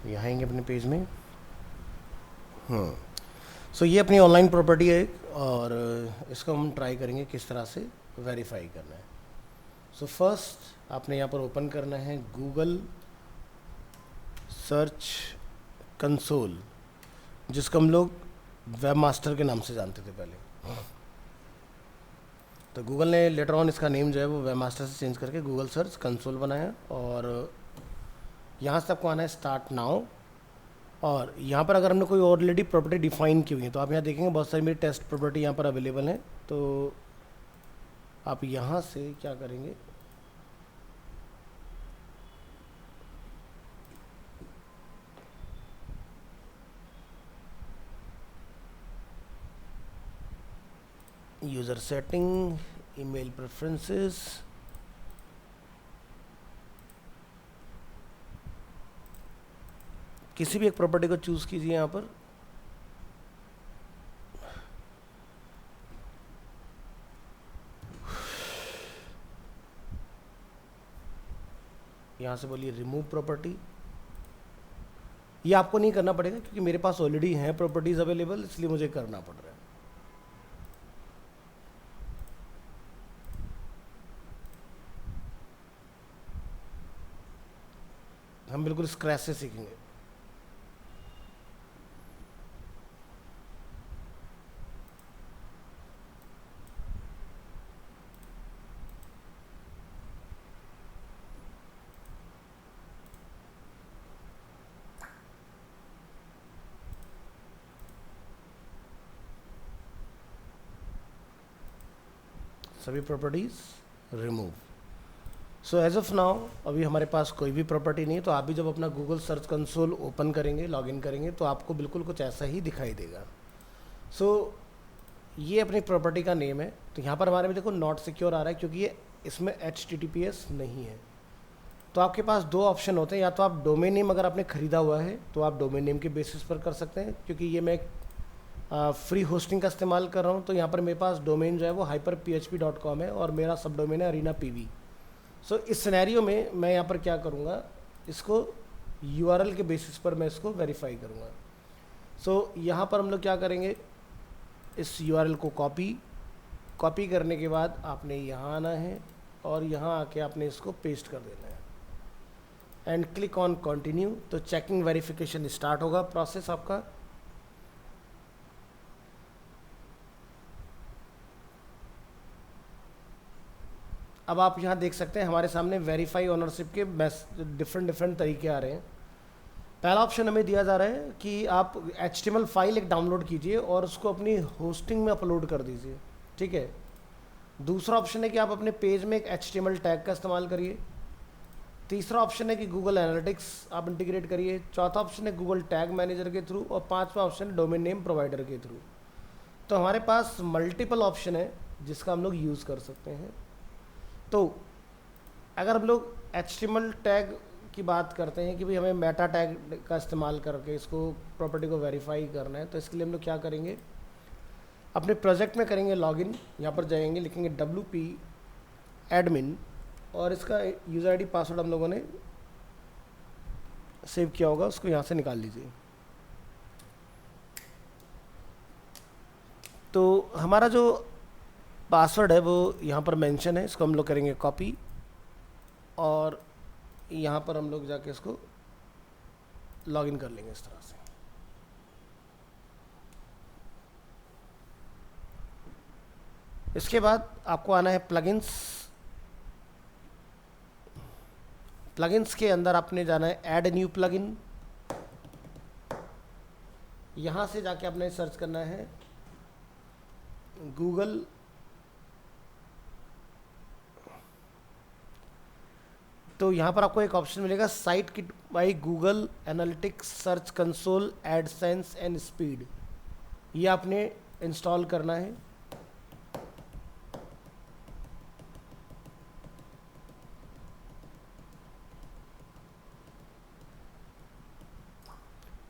यहाँ आएंगे अपने पेज में। सो ये अपनी ऑनलाइन प्रॉपर्टी है और इसको हम ट्राई करेंगे किस तरह से वेरीफाई करना है। सो फर्स्ट आपने यहाँ पर ओपन करना है गूगल सर्च कंसोल, जिसको हम लोग वेब मास्टर के नाम से जानते थे पहले। तो गूगल ने लेटर ऑन इसका नेम जो है वो वेब मास्टर से चेंज करके गूगल सर्च कंसोल बनाया। और यहाँ से आपको आना है स्टार्ट नाउ। और यहाँ पर अगर हमने कोई ऑलरेडी प्रॉपर्टी डिफाइन की हुई है तो आप यहाँ देखेंगे बहुत सारी मेरी टेस्ट प्रॉपर्टी यहाँ पर अवेलेबल है। तो आप यहाँ से क्या करेंगे, यूज़र सेटिंग, ईमेल प्रेफरेंसेस, किसी भी एक प्रॉपर्टी को चूज़ कीजिए। यहाँ पर यहाँ से बोलिए रिमूव प्रॉपर्टी। ये आपको नहीं करना पड़ेगा क्योंकि मेरे पास ऑलरेडी हैं प्रॉपर्टीज़ अवेलेबल, इसलिए मुझे करना पड़ रहा है। हम बिल्कुल स्क्रैच से सीखेंगे। सभी properties remove. So as of now अभी हमारे पास कोई भी प्रॉपर्टी नहीं है। तो आप भी जब अपना गूगल सर्च कंसोल ओपन करेंगे, लॉगिन करेंगे, तो आपको बिल्कुल कुछ ऐसा ही दिखाई देगा। सो ये अपनी प्रॉपर्टी का नेम है। तो यहाँ पर हमारे में देखो नॉट सिक्योर आ रहा है क्योंकि ये इसमें HTTPS नहीं है। तो आपके पास दो ऑप्शन होते हैं, या तो आप डोमेन नेम अगर आपने ख़रीदा हुआ है तो आप डोमेन नेम के बेसिस पर कर सकते हैं। क्योंकि ये मैं फ्री होस्टिंग का इस्तेमाल कर रहा हूँ, तो यहाँ पर मेरे पास डोमेन जो है वो hyperphp.com है और मेरा सब डोमेन है अरीना PV। सो इस सिनेरियो में मैं यहाँ पर क्या करूँगा, इसको URL के बेसिस पर मैं इसको वेरीफाई करूँगा। सो यहाँ पर हम लोग क्या करेंगे, इस URL को कॉपी करने के बाद आपने यहाँ आना है और यहाँ आके आपने इसको पेस्ट कर देना है एंड क्लिक ऑन कंटिन्यू। तो चेकिंग वेरिफिकेशन स्टार्ट होगा प्रोसेस आपका। अब आप यहाँ देख सकते हैं हमारे सामने वेरीफाई ओनरशिप के डिफरेंट तरीके आ रहे हैं। पहला ऑप्शन हमें दिया जा रहा है कि आप HTML फाइल एक डाउनलोड कीजिए और उसको अपनी होस्टिंग में अपलोड कर दीजिए, ठीक है। दूसरा ऑप्शन है कि आप अपने पेज में एक HTML टैग का इस्तेमाल करिए। तीसरा ऑप्शन है कि गूगल एनालिटिक्स आप इंटीग्रेट करिए। चौथा ऑप्शन है गूगल टैग मैनेजर के थ्रू और पांचवा ऑप्शन है डोमेन नेम प्रोवाइडर के थ्रू। तो हमारे पास मल्टीपल ऑप्शन है जिसका हम लोग यूज़ कर सकते हैं। तो अगर हम लोग HTML टैग की बात करते हैं कि भाई हमें मेटा टैग का इस्तेमाल करके इसको प्रॉपर्टी को वेरीफाई करना है, तो इसके लिए हम लोग क्या करेंगे, अपने प्रोजेक्ट में करेंगे लॉगिन। यहाँ पर जाएंगे, लिखेंगे WP एडमिन और इसका यूज़र ID पासवर्ड हम लोगों ने सेव किया होगा, उसको यहाँ से निकाल लीजिए। तो हमारा जो पासवर्ड है वो यहाँ पर मेंशन है, इसको हम लोग करेंगे कॉपी और यहाँ पर हम लोग जाके इसको लॉगिन कर लेंगे इस तरह से। इसके बाद आपको आना है प्लगइन्स। प्लगइन्स के अंदर आपने जाना है ऐड न्यू प्लगइन। यहाँ से जाके आपने सर्च करना है गूगल तो यहाँ पर आपको एक ऑप्शन मिलेगा site kit by Google analytics search console AdSense and speed. ये आपने इंस्टॉल करना है।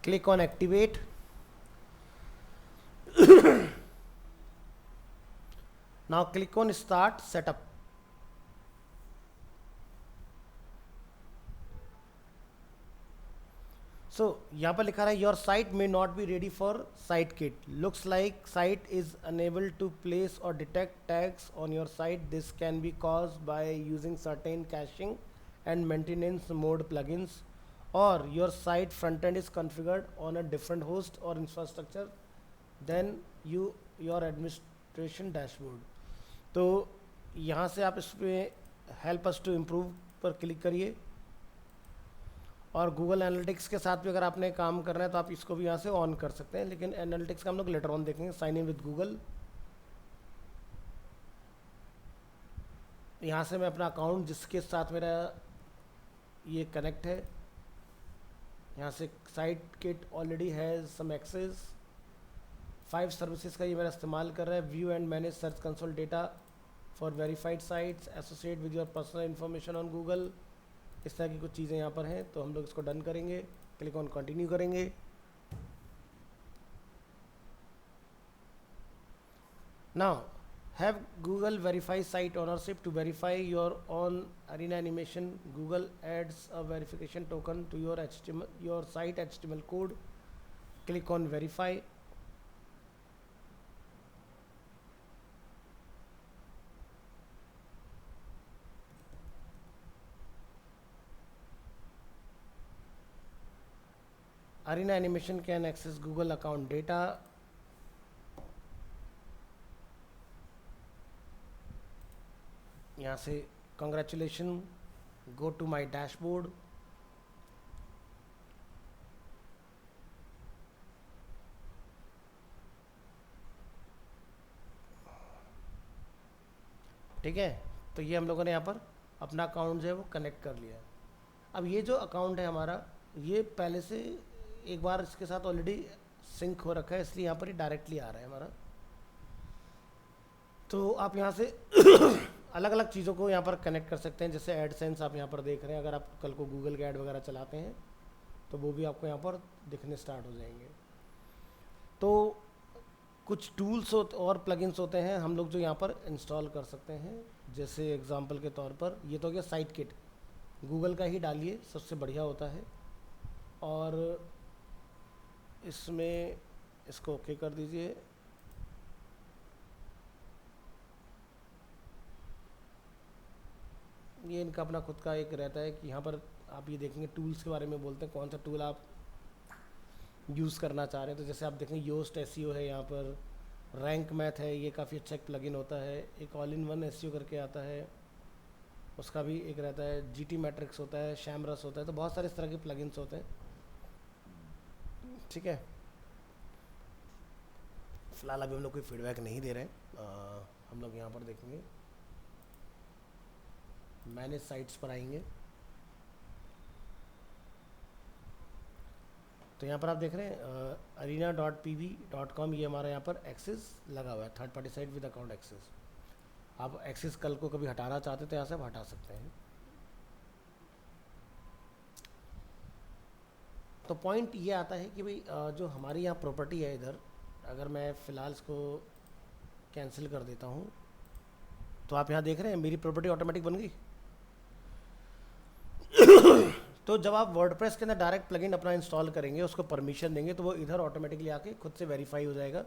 Click on activate. Now click on start setup. So यहाँ पर लिखा है your site may not be ready for site kit, looks like site is unable to place और detect tags on your site, this can be cause by using certain caching and maintenance mode plugins, और your site front end is configured on a different host और infrastructure then your administration dashboard. तो यहाँ से आप इस पर help us to improve पर click करिए, और गूगल एनालिटिक्स के साथ भी अगर आपने काम करना है तो आप इसको भी यहाँ से ऑन कर सकते हैं, लेकिन एनालिटिक्स का हम लोग लेटर ऑन देखेंगे। साइन इन विद गूगल, यहाँ से मैं अपना अकाउंट जिसके साथ मेरा ये कनेक्ट है, यहाँ से site kit already has some access, 5 services का ये मेरा इस्तेमाल कर रहा है। View and manage search console data for verified sites, associate with your personal information on Google, इस तरह की कुछ चीज़ें यहाँ पर हैं। तो हम लोग इसको डन करेंगे, क्लिक ऑन कंटिन्यू करेंगे। Now have Google verify site ownership, to verify your on Arena Animation Google adds a verification token to your site HTML कोड, click on verify. Arena Animation can access Google account data. यहाँ से congratulations, go to my dashboard. ठीक है, तो ये हम लोगों ने यहाँ पर अपना अकाउंट जो है वो कनेक्ट कर लिया है। अब ये जो अकाउंट है हमारा, ये पहले से एक बार इसके साथ ऑलरेडी सिंक हो रखा है, इसलिए यहाँ पर ही डायरेक्टली आ रहा है हमारा। तो आप यहाँ से अलग अलग चीज़ों को यहाँ पर कनेक्ट कर सकते हैं, जैसे एडसेंस आप यहाँ पर देख रहे हैं। अगर आप कल को गूगल के ऐड वगैरह चलाते हैं तो वो भी आपको यहाँ पर दिखने स्टार्ट हो जाएंगे। तो कुछ टूल्स और प्लगइन्स होते हैं हम लोग जो यहाँ पर इंस्टॉल कर सकते हैं, जैसे एग्जांपल के तौर पर ये तो हो गया साइट किट, गूगल का ही डालिए, सबसे बढ़िया होता है। और इसमें इसको ओके कर दीजिए। ये इनका अपना खुद का एक रहता है कि यहाँ पर आप ये देखेंगे टूल्स के बारे में बोलते हैं, कौन सा टूल आप यूज़ करना चाह रहे हैं। तो जैसे आप देखेंगे योस्ट SEO है, यहाँ पर रैंक मैथ है, ये काफ़ी अच्छा एक प्लगइन होता है। एक ऑल इन वन SEO करके आता है, उसका भी एक रहता है। GT मैट्रिक्स होता है, शैमरस होता है। तो बहुत सारे इस तरह के प्लगइन्स होते हैं, ठीक है। फ़िलहाल अभी हम लोग कोई फीडबैक नहीं दे रहे हैं। हम लोग यहाँ पर देखेंगे, मैनेज साइट्स पर आएंगे, तो यहाँ पर आप देख रहे हैं arena.pv.com, ये हमारा यहाँ पर एक्सेस लगा हुआ है, third party site with account access. आप एक्सेस कल को कभी हटाना चाहते तो यहाँ से आप हटा सकते हैं। तो पॉइंट ये आता है कि भाई जो हमारी यहाँ प्रॉपर्टी है इधर, अगर मैं फ़िलहाल इसको कैंसिल कर देता हूँ तो आप यहाँ देख रहे हैं मेरी प्रॉपर्टी ऑटोमेटिक बन गई। तो जब आप वर्डप्रेस के अंदर डायरेक्ट प्लगइन अपना इंस्टॉल करेंगे, उसको परमिशन देंगे, तो वो इधर ऑटोमेटिकली आके खुद से वेरीफाई हो जाएगा।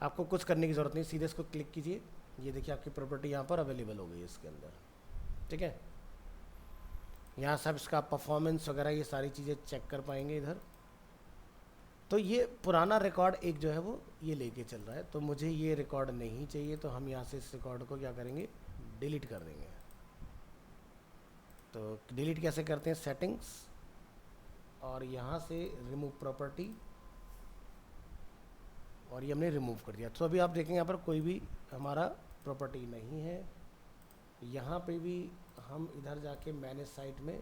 आपको कुछ करने की ज़रूरत नहीं, सीधे इसको क्लिक कीजिए, ये देखिए आपकी प्रॉपर्टी यहाँ पर अवेलेबल हो गई है इसके अंदर, ठीक है। यहाँ सब इसका परफॉर्मेंस वगैरह ये सारी चीज़ें चेक कर पाएंगे इधर। तो ये पुराना रिकॉर्ड एक जो है वो ये लेके चल रहा है, तो मुझे ये रिकॉर्ड नहीं चाहिए, तो हम यहाँ से इस रिकॉर्ड को क्या करेंगे, डिलीट कर देंगे। तो डिलीट कैसे करते हैं, सेटिंग्स, और यहाँ से रिमूव प्रॉपर्टी, और ये हमने रिमूव कर दिया। तो अभी आप देखेंगे यहाँ पर कोई भी हमारा प्रॉपर्टी नहीं है। यहाँ पे भी हम इधर जाके मैनेज साइट में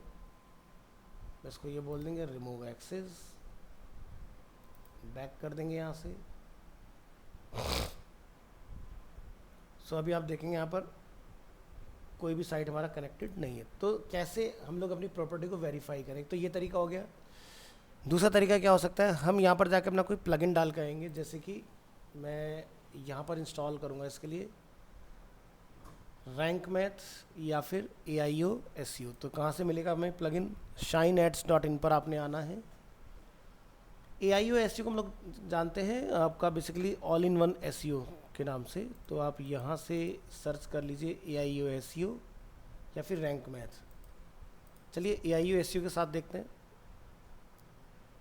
इसको ये बोल देंगे रिमूव एक्सेस, बैक कर देंगे यहाँ से। सो अभी आप देखेंगे यहाँ पर कोई भी साइट हमारा कनेक्टेड नहीं है। तो कैसे हम लोग अपनी प्रॉपर्टी को वेरीफाई करें, तो ये तरीका हो गया। दूसरा तरीका क्या हो सकता है, हम यहाँ पर जाकर अपना कोई प्लगइन डाल के आएंगे, जैसे कि मैं यहाँ पर इंस्टॉल करूँगा इसके लिए रैंक मैथ या फिर AIO SEO। तो कहाँ से मिलेगा हमें प्लगइन, shineads.in पर आपने आना है, AIO SEO को हम लोग जानते हैं आपका basically all in one SEO के नाम से। तो आप यहाँ से सर्च कर लीजिए AIO SEO या फिर रैंक मैथ। चलिए AIO SEO के साथ देखते हैं।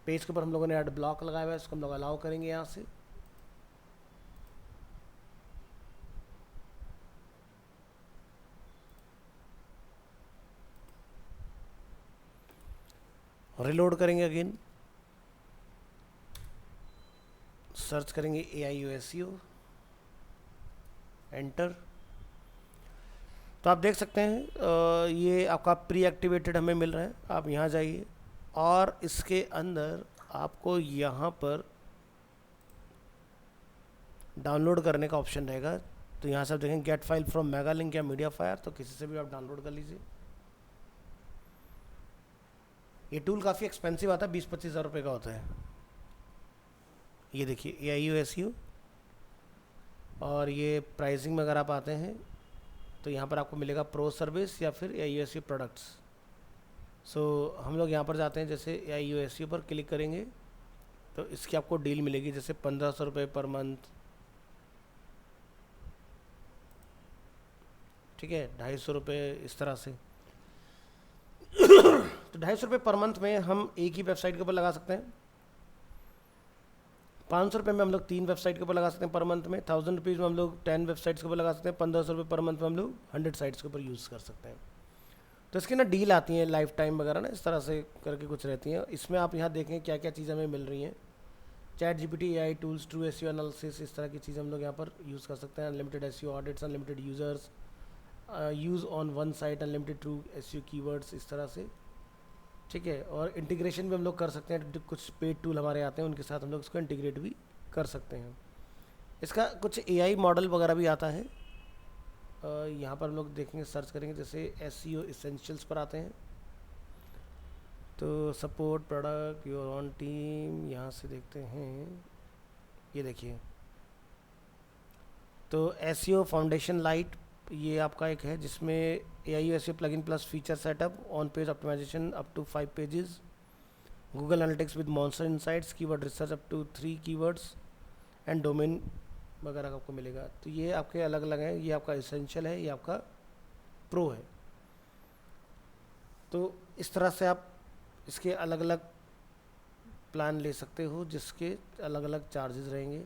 पेज के ऊपर हम लोगों ने ऐड ब्लॉक लगाया हुआ है, इसको हम लोग अलाउ करेंगे यहाँ से। रिलोड करेंगे अगेन, सर्च करेंगे AIO SEO, एंटर। तो आप देख सकते हैं ये आपका प्री एक्टिवेटेड हमें मिल रहा है। आप यहाँ जाइए और इसके अंदर आपको यहाँ पर डाउनलोड करने का ऑप्शन रहेगा। तो यहाँ से आप देखेंगे get file from Mega link या मीडिया फायर, तो किसी से भी आप डाउनलोड कर लीजिए। ये टूल काफ़ी एक्सपेंसिव आता है, 20-25 हज़ार रुपये का होता है। ये देखिए AIO SEO, और ये प्राइसिंग में अगर आप आते हैं तो यहाँ पर आपको मिलेगा प्रो सर्विस या फिर AIO SEO प्रोडक्ट्स। सो हम लोग यहाँ पर जाते हैं, जैसे AIO SEO पर क्लिक करेंगे तो इसकी आपको डील मिलेगी, जैसे 1500 रुपये पर मंथ, ठीक है, 250 रुपये इस तरह से। तो 250 रुपये पर मंथ में हम एक ही वेबसाइट के ऊपर लगा सकते हैं। 500 रुपये में हम लोग 3 वेबसाइट के ऊपर लगा सकते हैं पर मंथ में। 1000 रुपीज़ में हम लोग 10 वेबसाइट्स के ऊपर लगा सकते हैं। 1500 रुपये पर मंथ में हम लोग 100 साइट्स के ऊपर यूज़ कर सकते हैं। तो इसकी ना डील आती हैं लाइफ टाइम वगैरह ना, इस तरह से करके कुछ रहती हैं। इसमें आप यहाँ देखें क्या क्या चीज़ें हमें मिल रही हैं। Chat GPT, AI tools, true SEO analysis, इस तरह की चीज़ें हम लोग यहाँ पर यूज़ कर सकते हैं। Unlimited SEO audits, unlimited users, use on one site, unlimited true SEO keywords, इस तरह से, ठीक है। और इंटीग्रेशन भी हम लोग कर सकते हैं, कुछ पेड टूल हमारे आते हैं उनके साथ हम लोग इसको इंटीग्रेट भी कर सकते हैं। इसका कुछ AI मॉडल वगैरह भी आता है। यहाँ पर हम लोग देखेंगे, सर्च करेंगे, जैसे SEO एसेंशियल्स पर आते हैं तो support product your on team, यहाँ से देखते हैं, ये देखिए। तो SEO फाउंडेशन लाइट ये आपका एक है, जिसमें AIO SEO plugin plus feature setup, on page optimisation up to 5 pages, Google Analytics with MonsterInsights, keyword research up to 3 keywords and domain वगैरह आपको मिलेगा। तो ये आपके अलग अलग हैं। ये आपका एसेंशियल है, ये आपका प्रो है। तो इस तरह से आप इसके अलग अलग प्लान ले सकते हो, जिसके अलग अलग चार्जेस रहेंगे।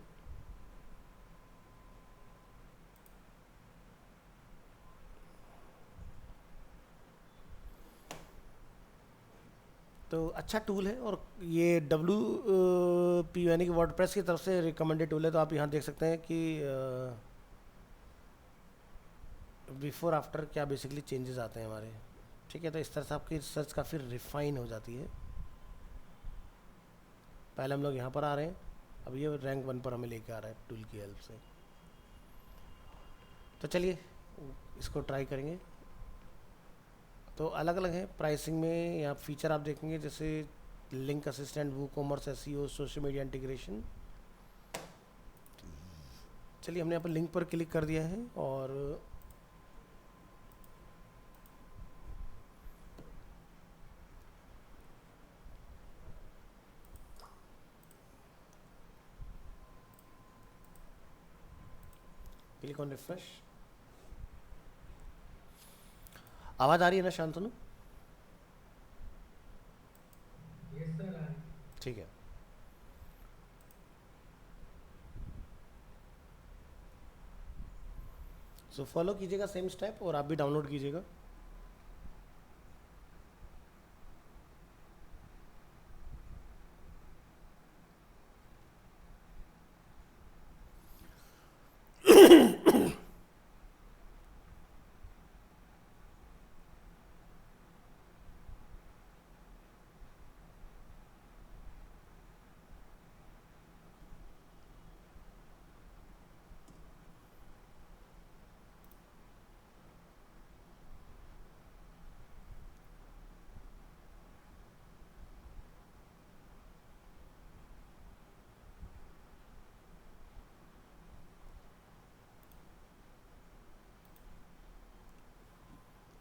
तो अच्छा टूल है, और ये WP यानी कि वर्डप्रेस की तरफ से रिकमेंडेड टूल है। तो आप यहाँ देख सकते हैं कि बिफोर आफ्टर क्या बेसिकली चेंजेस आते हैं हमारे, ठीक है। तो इस तरह से आपकी रिसर्च काफ़ी रिफाइन हो जाती है। पहले हम लोग यहाँ पर आ रहे हैं, अब ये रैंक 1 पर हमें लेके आ रहा है टूल की हेल्प से। तो चलिए इसको ट्राई करेंगे। तो अलग अलग है प्राइसिंग में। यहाँ फीचर आप देखेंगे, जैसे link assistant, WooCommerce, SEO, social media integration. चलिए हमने यहाँ पर लिंक पर क्लिक कर दिया है और क्लिक ऑन रिफ्रेश। आवाज़ आ रही है ना शांतनु? ठीक है। सो फॉलो कीजिएगा सेम स्टेप, और आप भी डाउनलोड कीजिएगा।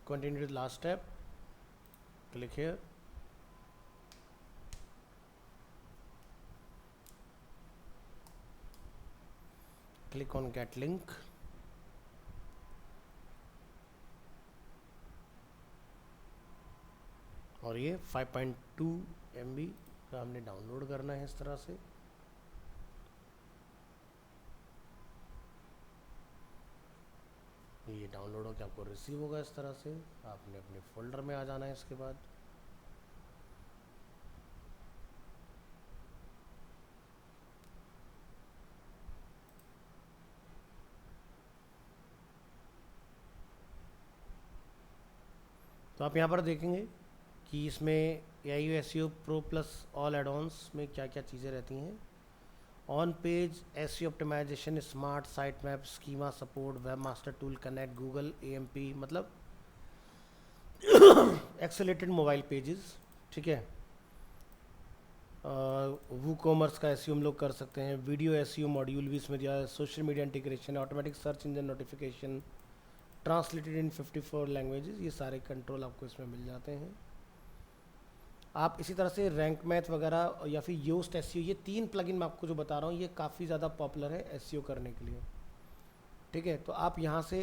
Continue with last step, click here, click on gate link. और ये 5.2 MB का हमने डाउनलोड करना है इस तरह से। ये डाउनलोड होकर आपको रिसीव होगा इस तरह से। आपने अपने फोल्डर में आ जाना है इसके बाद। तो आप यहाँ पर देखेंगे कि इसमें AIO SEO Pro plus all addons में क्या क्या चीज़ें रहती हैं। On page SEO optimisation, smart site map, schema support, web master tool, connect, Google AMP, मतलब एक्सेलेटेड मोबाइल पेजेस, ठीक है। वू कॉमर्स का SEO हम लोग कर सकते हैं। वीडियो SEO मॉड्यूल भी इसमें दिया है। Social media integration, automatic search engine notification, translated in 54 languages, ये सारे कंट्रोल आपको इसमें मिल जाते हैं। आप इसी तरह से रैंक मैथ वगैरह या फिर योस्ट SEO, ये 3 प्लगइन मैं आपको जो बता रहा हूँ ये काफ़ी ज़्यादा पॉपुलर है SEO करने के लिए, ठीक है। तो आप यहाँ से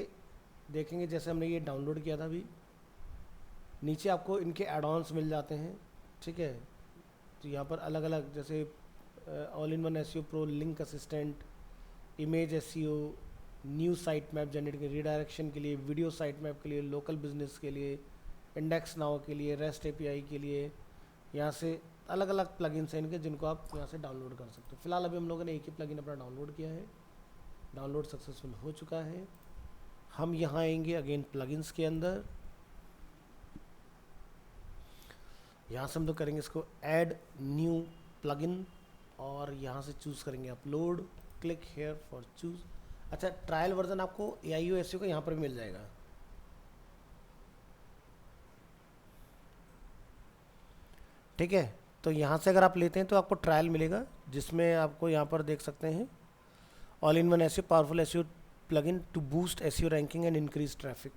देखेंगे, जैसे हमने ये डाउनलोड किया था अभी, नीचे आपको इनके एड-ऑन्स मिल जाते हैं, ठीक है। तो यहाँ पर अलग अलग, जैसे all in one SEO pro, link assistant, image SEO, new site map generate के रीडायरेक्शन के लिए, वीडियो साइट मैप के लिए, लोकल बिजनेस के लिए, इंडेक्स नाउ के लिए, रेस्ट API के लिए, यहाँ से अलग अलग प्लगइन्स हैं इनके जिनको आप यहाँ से डाउनलोड कर सकते हो। फिलहाल अभी हम लोगों ने एक ही प्लगइन अपना डाउनलोड किया है, डाउनलोड सक्सेसफुल हो चुका है। हम यहाँ आएंगे अगेन प्लगइन्स के अंदर, यहाँ से हम लोग करेंगे इसको ऐड न्यू प्लगइन और यहाँ से चूज़ करेंगे upload, click here for choose. अच्छा, ट्रायल वर्जन आपको AIO SEO का यहाँ पर भी मिल जाएगा, ठीक है। तो यहाँ से अगर आप लेते हैं तो आपको ट्रायल मिलेगा, जिसमें आपको यहाँ पर देख सकते हैं all in one SEO powerful SEO plugin to boost SEO ranking and increase traffic.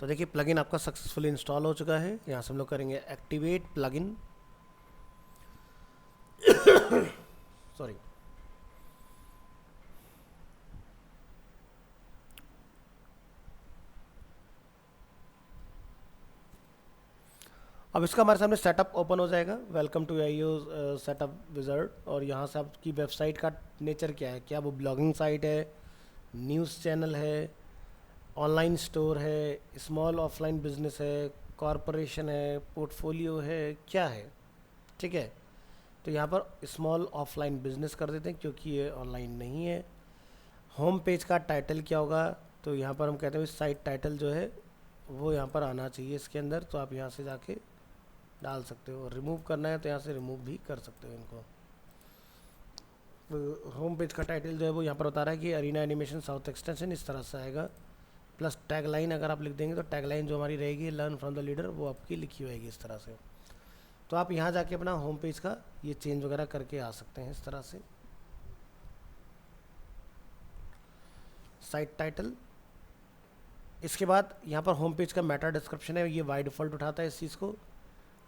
तो देखिए प्लगइन आपका सक्सेसफुली इंस्टॉल हो चुका है। यहाँ से हम लोग करेंगे एक्टिवेट प्लगइन, सॉरी। अब इसका हमारे सामने सेटअप ओपन हो जाएगा। Welcome to AIO setup wizard. और यहाँ से आपकी वेबसाइट का नेचर क्या है, क्या वो ब्लॉगिंग साइट है, न्यूज़ चैनल है, ऑनलाइन स्टोर है, स्मॉल ऑफलाइन बिजनेस है, कॉरपोरेशन है, पोर्टफोलियो है, क्या है, ठीक है। तो यहाँ पर स्मॉल ऑफलाइन बिजनेस कर देते हैं क्योंकि ये ऑनलाइन नहीं है। होम पेज का टाइटल क्या होगा, तो यहाँ पर हम कहते हैं साइट टाइटल जो है वो यहाँ पर आना चाहिए इसके अंदर। तो आप यहाँ से जाके डाल सकते हो। रिमूव करना है तो यहाँ से रिमूव भी कर सकते हो इनको। तो होम पेज का टाइटल जो है वो यहाँ पर बता रहा है कि अरीना एनिमेशन साउथ एक्सटेंशन, इस तरह से आएगा। प्लस टैगलाइन अगर आप लिख देंगे तो टैगलाइन जो हमारी रहेगी लर्न फ्रॉम द लीडर, वो आपकी लिखी होगी इस तरह से। तो आप यहाँ जाके अपना होम पेज का ये चेंज वगैरह करके आ सकते हैं इस तरह से। साइट टाइटल, इसके बाद यहाँ पर होम पेज का मेटा डिस्क्रिप्शन है, ये बाय डिफ़ॉल्ट उठाता है इस चीज़ को।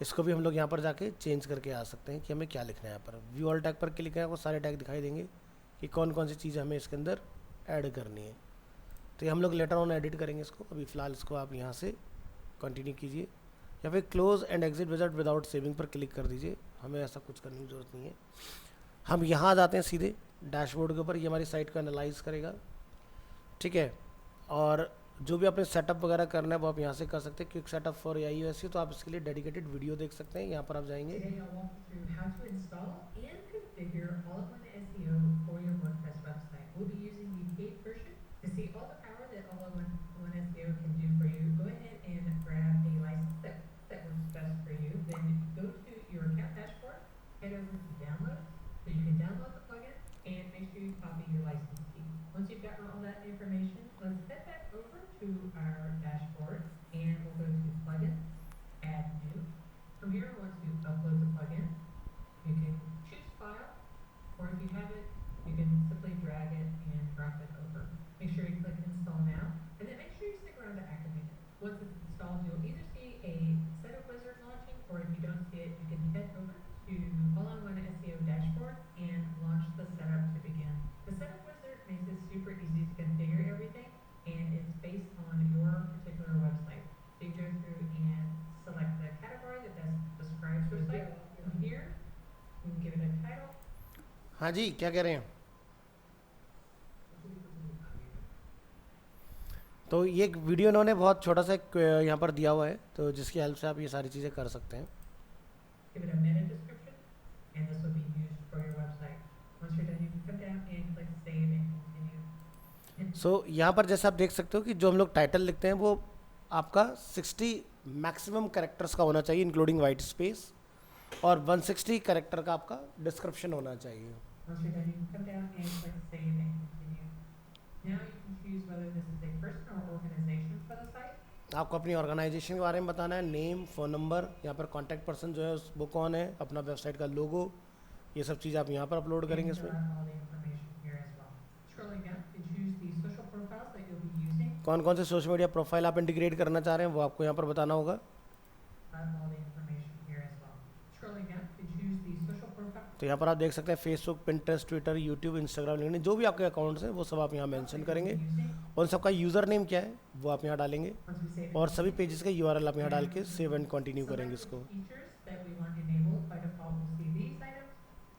इसको भी हम लोग यहाँ पर जाके चेंज करके आ सकते हैं कि हमें क्या लिखना है। यहाँ पर व्यू ऑल टैग पर क्लिक करें, आपको सारे टैग दिखाई देंगे कि कौन कौन सी चीज़ हमें इसके अंदर ऐड करनी है। तो ये हम लोग लेटर ऑन एडिट करेंगे इसको। अभी फ़िलहाल इसको आप यहाँ से कंटिन्यू कीजिए या फिर close and exit wizard without saving पर क्लिक कर दीजिए। हमें ऐसा कुछ करने की ज़रूरत नहीं है। हम यहाँ आ जाते हैं सीधे डैशबोर्ड के ऊपर। ये हमारी साइट को एनालाइज करेगा, ठीक है। और जो भी आपने सेटअप वगैरह करना है वो आप यहाँ से कर सकते हैं। Quick setup for AIO SEO, तो आप इसके लिए डेडिकेटेड वीडियो देख सकते हैं। यहाँ पर आप जाएंगे, Today I'll walk you through how to install and configure All-in-One SEO for your WordPress website. We'll be using the paid version. To see all the power that All-in-One SEO can do for you, go ahead and grab a license that works best for you. Then go to your account dashboard, head over to downloads, so you can download the plugin and make sure you copy your license key. Once you've gotten all that information, let's head back over to our dashboard and we'll go to plugins, add new. From here, once you upload the plugin, you can choose file, to All-in-One SEO dashboard and launch the setup to begin. The setup wizard makes it super easy to configure everything, and it's based on your particular website. So you go through and select the category that best describes your site. From here, you can give it a title. हाँ जी, क्या कह रहे हैं? तो ये एक video इन्होंने बहुत छोटा सा एक यहाँ पर दिया हुआ है, तो जिसकी हेल्प से आप ये सारी चीज़ें कर सकते हैं. Give it a meta description, and this will be used for your website. Once you're done, you can come down and click save and continue. सो यहाँ पर जैसे आप देख सकते हो कि जो हम लोग टाइटल लिखते हैं वो आपका 60 मैक्सिमम कैरेक्टर्स का होना चाहिए इंक्लूडिंग वाइट स्पेस, और 160 कैरेक्टर का आपका डिस्क्रिप्शन होना चाहिए. Once you're done, you can come down and click save and continue. Now you can choose whether this is a person or organization for the site. आपको अपनी organisation के बारे में बताना है, नेम, फ़ोन नंबर, यहाँ पर कॉन्टैक्ट पर्सन जो है वो कौन है, अपना वेबसाइट का लोगो, ये सब चीज़ आप यहाँ पर अपलोड करेंगे And fill इसमें. out all the information here as well. Scrolling down, you can choose the social profiles that you'll be using. कौन कौन से सोशल मीडिया प्रोफाइल आप इंटीग्रेट करना चाह रहे हैं वो आपको यहाँ पर बताना होगा. All the information here as well. Scrolling down, you can choose the social profile. तो यहाँ पर आप देख सकते हैं Facebook, Pinterest, Twitter, YouTube, Instagram, LinkedIn, जो भी आपके अकाउंट्स हैं वो सब आप यहाँ मेंशन करेंगे. उन सबका यूज़र नेम क्या है वो आप यहाँ डालेंगे, Once we save और सभी पेजेस का यूआरएल आप यहाँ डाल के सेव एंड कंटिन्यू Select करेंगे which इसको. features that we want enabled. By default, we'll see these items.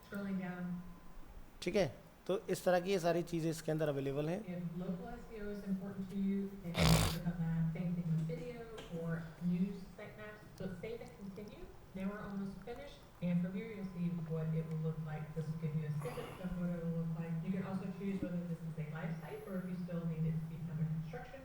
Scrolling down, ठीक है, तो इस तरह की ये सारी चीज़ें इसके अंदर अवेलेबल हैं. if local SEO is important to you, then you can click on that. Same thing with video or news sitemaps. So save and continue. Now we're almost finished. And from here, you'll see what it will look like. This will give you a snippet of what it will look like. You can also choose whether this is a live site or if you still need it to be under construction.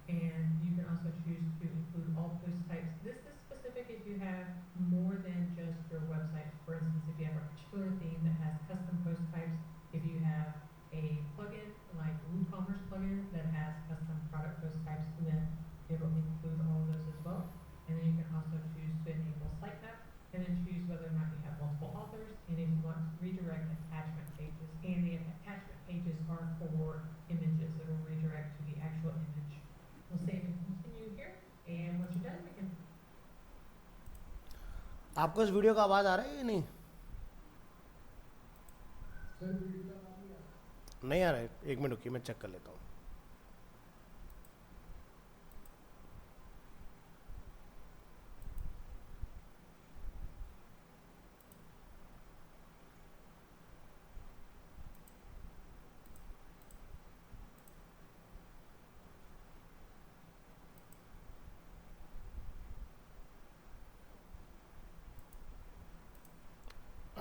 And you can also choose to include all post types. This is specific if you have more than just your website. For instance, if you have a particular theme that has custom post types, if you have a plugin like WooCommerce plugin that has custom product post types, then it will include all of those as well. And then you can also choose to enable sitemap, and then choose whether or not you have multiple authors, and if you want to redirect attachment pages. And the attachment pages are for images. It will redirect to the actual image. We'll save and continue here, and once you're done, we can. आपको इस video का आवाज़ आ रहा है या नहीं? नहीं आ रहा है, एक मिनट रुकिए, मैं चेक कर लेता हूँ.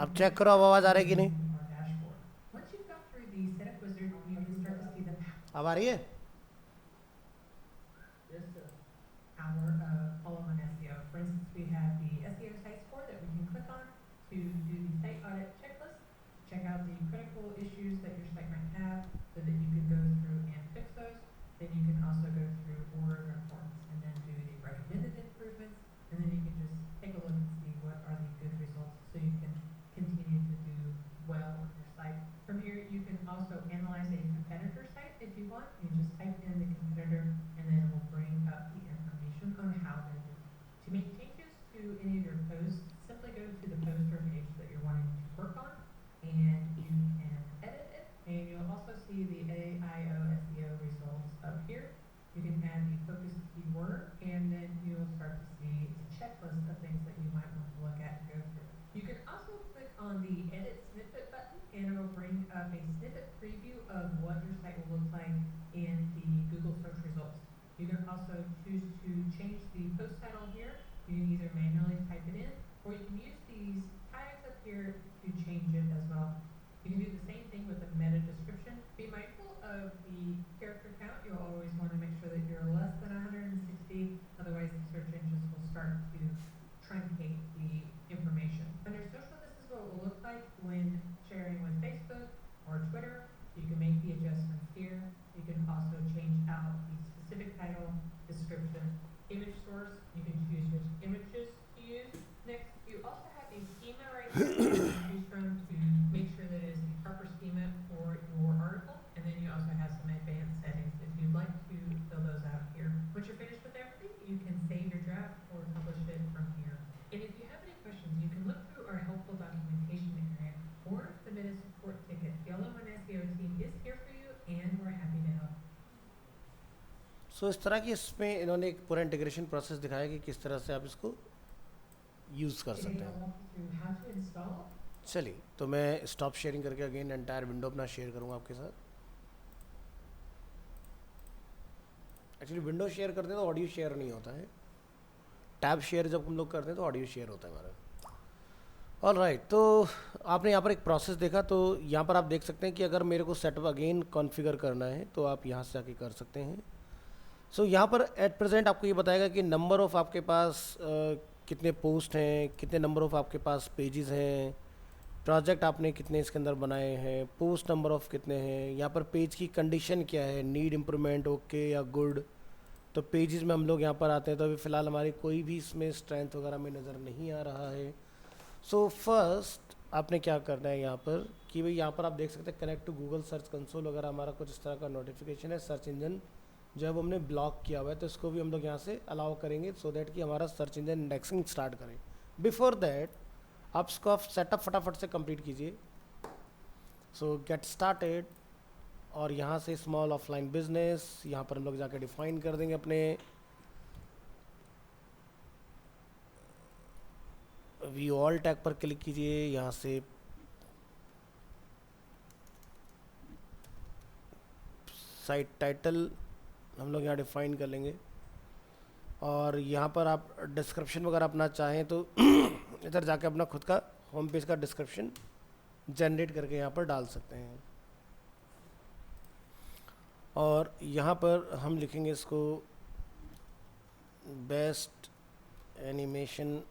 आप चेक करो अब आवाज़ आ रही है कि नहीं. Our dashboard. Once you've gone through the setup wizard, you can start to see the अब आ रही है? power of all-in-one SEO. For instance, we have the SEO site score that we can click on to do the site audit checklist, check out the critical issues that your site might have so that you can go through and fix those. Then you can also go through order reports and then do the recommended improvements, and then you can just take a look and see what are the good results so you can continue to do well on your site. From here, you can also analyze a competitor site if you want. You just type in the competitor, and then it will bring up the information on how they're doing. To make changes to any of your posts, simply go to the post or page that you're wanting to work on, and you can edit it. And you'll also see the AIO SEO results up here. You can add the focused keyword, and then you'll start to see a checklist of things that you might want to look at and go through. You can also click on the edit snippet button, and it will bring up a snippet preview of what your site will look like in the Google search results. You can also choose to change the post title here. You can either manually type it in, or you can use these tags up here to change it as well. You can do the same thing with the meta description. Be mindful of the character count. You'll always want to make sure that you're less than 160, otherwise the search engines will start to truncate the information. Under social, this is what it will look like when sharing with Facebook or Twitter. You can make the adjustments here. You can also change out the specific title, description, image source. You can choose which images to use. Next, you also have a schema right here that you can choose from to make sure that it is the proper schema for your article. And then सो इस तरह की इसमें इन्होंने एक पूरा integration process दिखाया कि किस तरह से आप इसको यूज़ कर Today सकते I'll हैं। walk you through how to install. चलिए, तो मैं स्टॉप शेयरिंग करके अगेन एंटायर विंडो अपना शेयर करूँगा आपके साथ। एक्चुअली विंडो शेयर करते हैं तो ऑडियो शेयर नहीं होता है, टैब शेयर जब हम लोग करते हैं तो ऑडियो शेयर होता है हमारा। ऑल राइट, तो आपने यहाँ पर एक प्रोसेस देखा, तो यहाँ पर आप देख सकते हैं कि अगर मेरे को सेटअप अगेन कॉन्फ़िगर करना है तो आप यहाँ से आके कर सकते हैं। सो यहाँ पर एट प्रेजेंट आपको ये बताएगा कि नंबर ऑफ़ आपके पास कितने पोस्ट हैं, कितने नंबर ऑफ़ आपके पास पेजेस हैं, प्रोजेक्ट आपने कितने इसके अंदर बनाए हैं, पोस्ट नंबर ऑफ़ कितने हैं, यहाँ पर पेज की कंडीशन क्या है, नीड इम्प्रूवमेंट, ओके या गुड। तो पेजेस में हम लोग यहाँ पर आते हैं तो अभी फ़िलहाल हमारी कोई भी इसमें स्ट्रेंथ वगैरह में नज़र नहीं आ रहा है। सो फर्स्ट आपने क्या करना है यहाँ पर कि भाई यहाँ पर आप देख सकते हैं connect to Google search console वगैरह हमारा कुछ इस तरह का नोटिफिकेशन है। सर्च इंजन जो है वो हमने ब्लॉक किया हुआ है तो इसको भी हम लोग यहाँ से अलाउ करेंगे सो दैट कि हमारा सर्च इंजन इंडेक्सिंग स्टार्ट करें। बिफोर दैट आप इसको आप सेटअप फटाफट से कंप्लीट कीजिए। सो गेट स्टार्टेड और यहाँ से स्मॉल ऑफलाइन बिजनेस यहाँ पर हम लोग जाके डिफाइन कर देंगे अपने व्यू ऑल टैग पर क्लिक कीजिए। यहाँ से साइट टाइटल हम लोग यहाँ डिफाइन कर लेंगे और यहाँ पर आप डिस्क्रिप्शन वगैरह अपना चाहें तो इधर जाके अपना खुद का होम पेज का डिस्क्रिप्शन जनरेट करके यहाँ पर डाल सकते हैं। और यहाँ पर हम लिखेंगे इसको best animation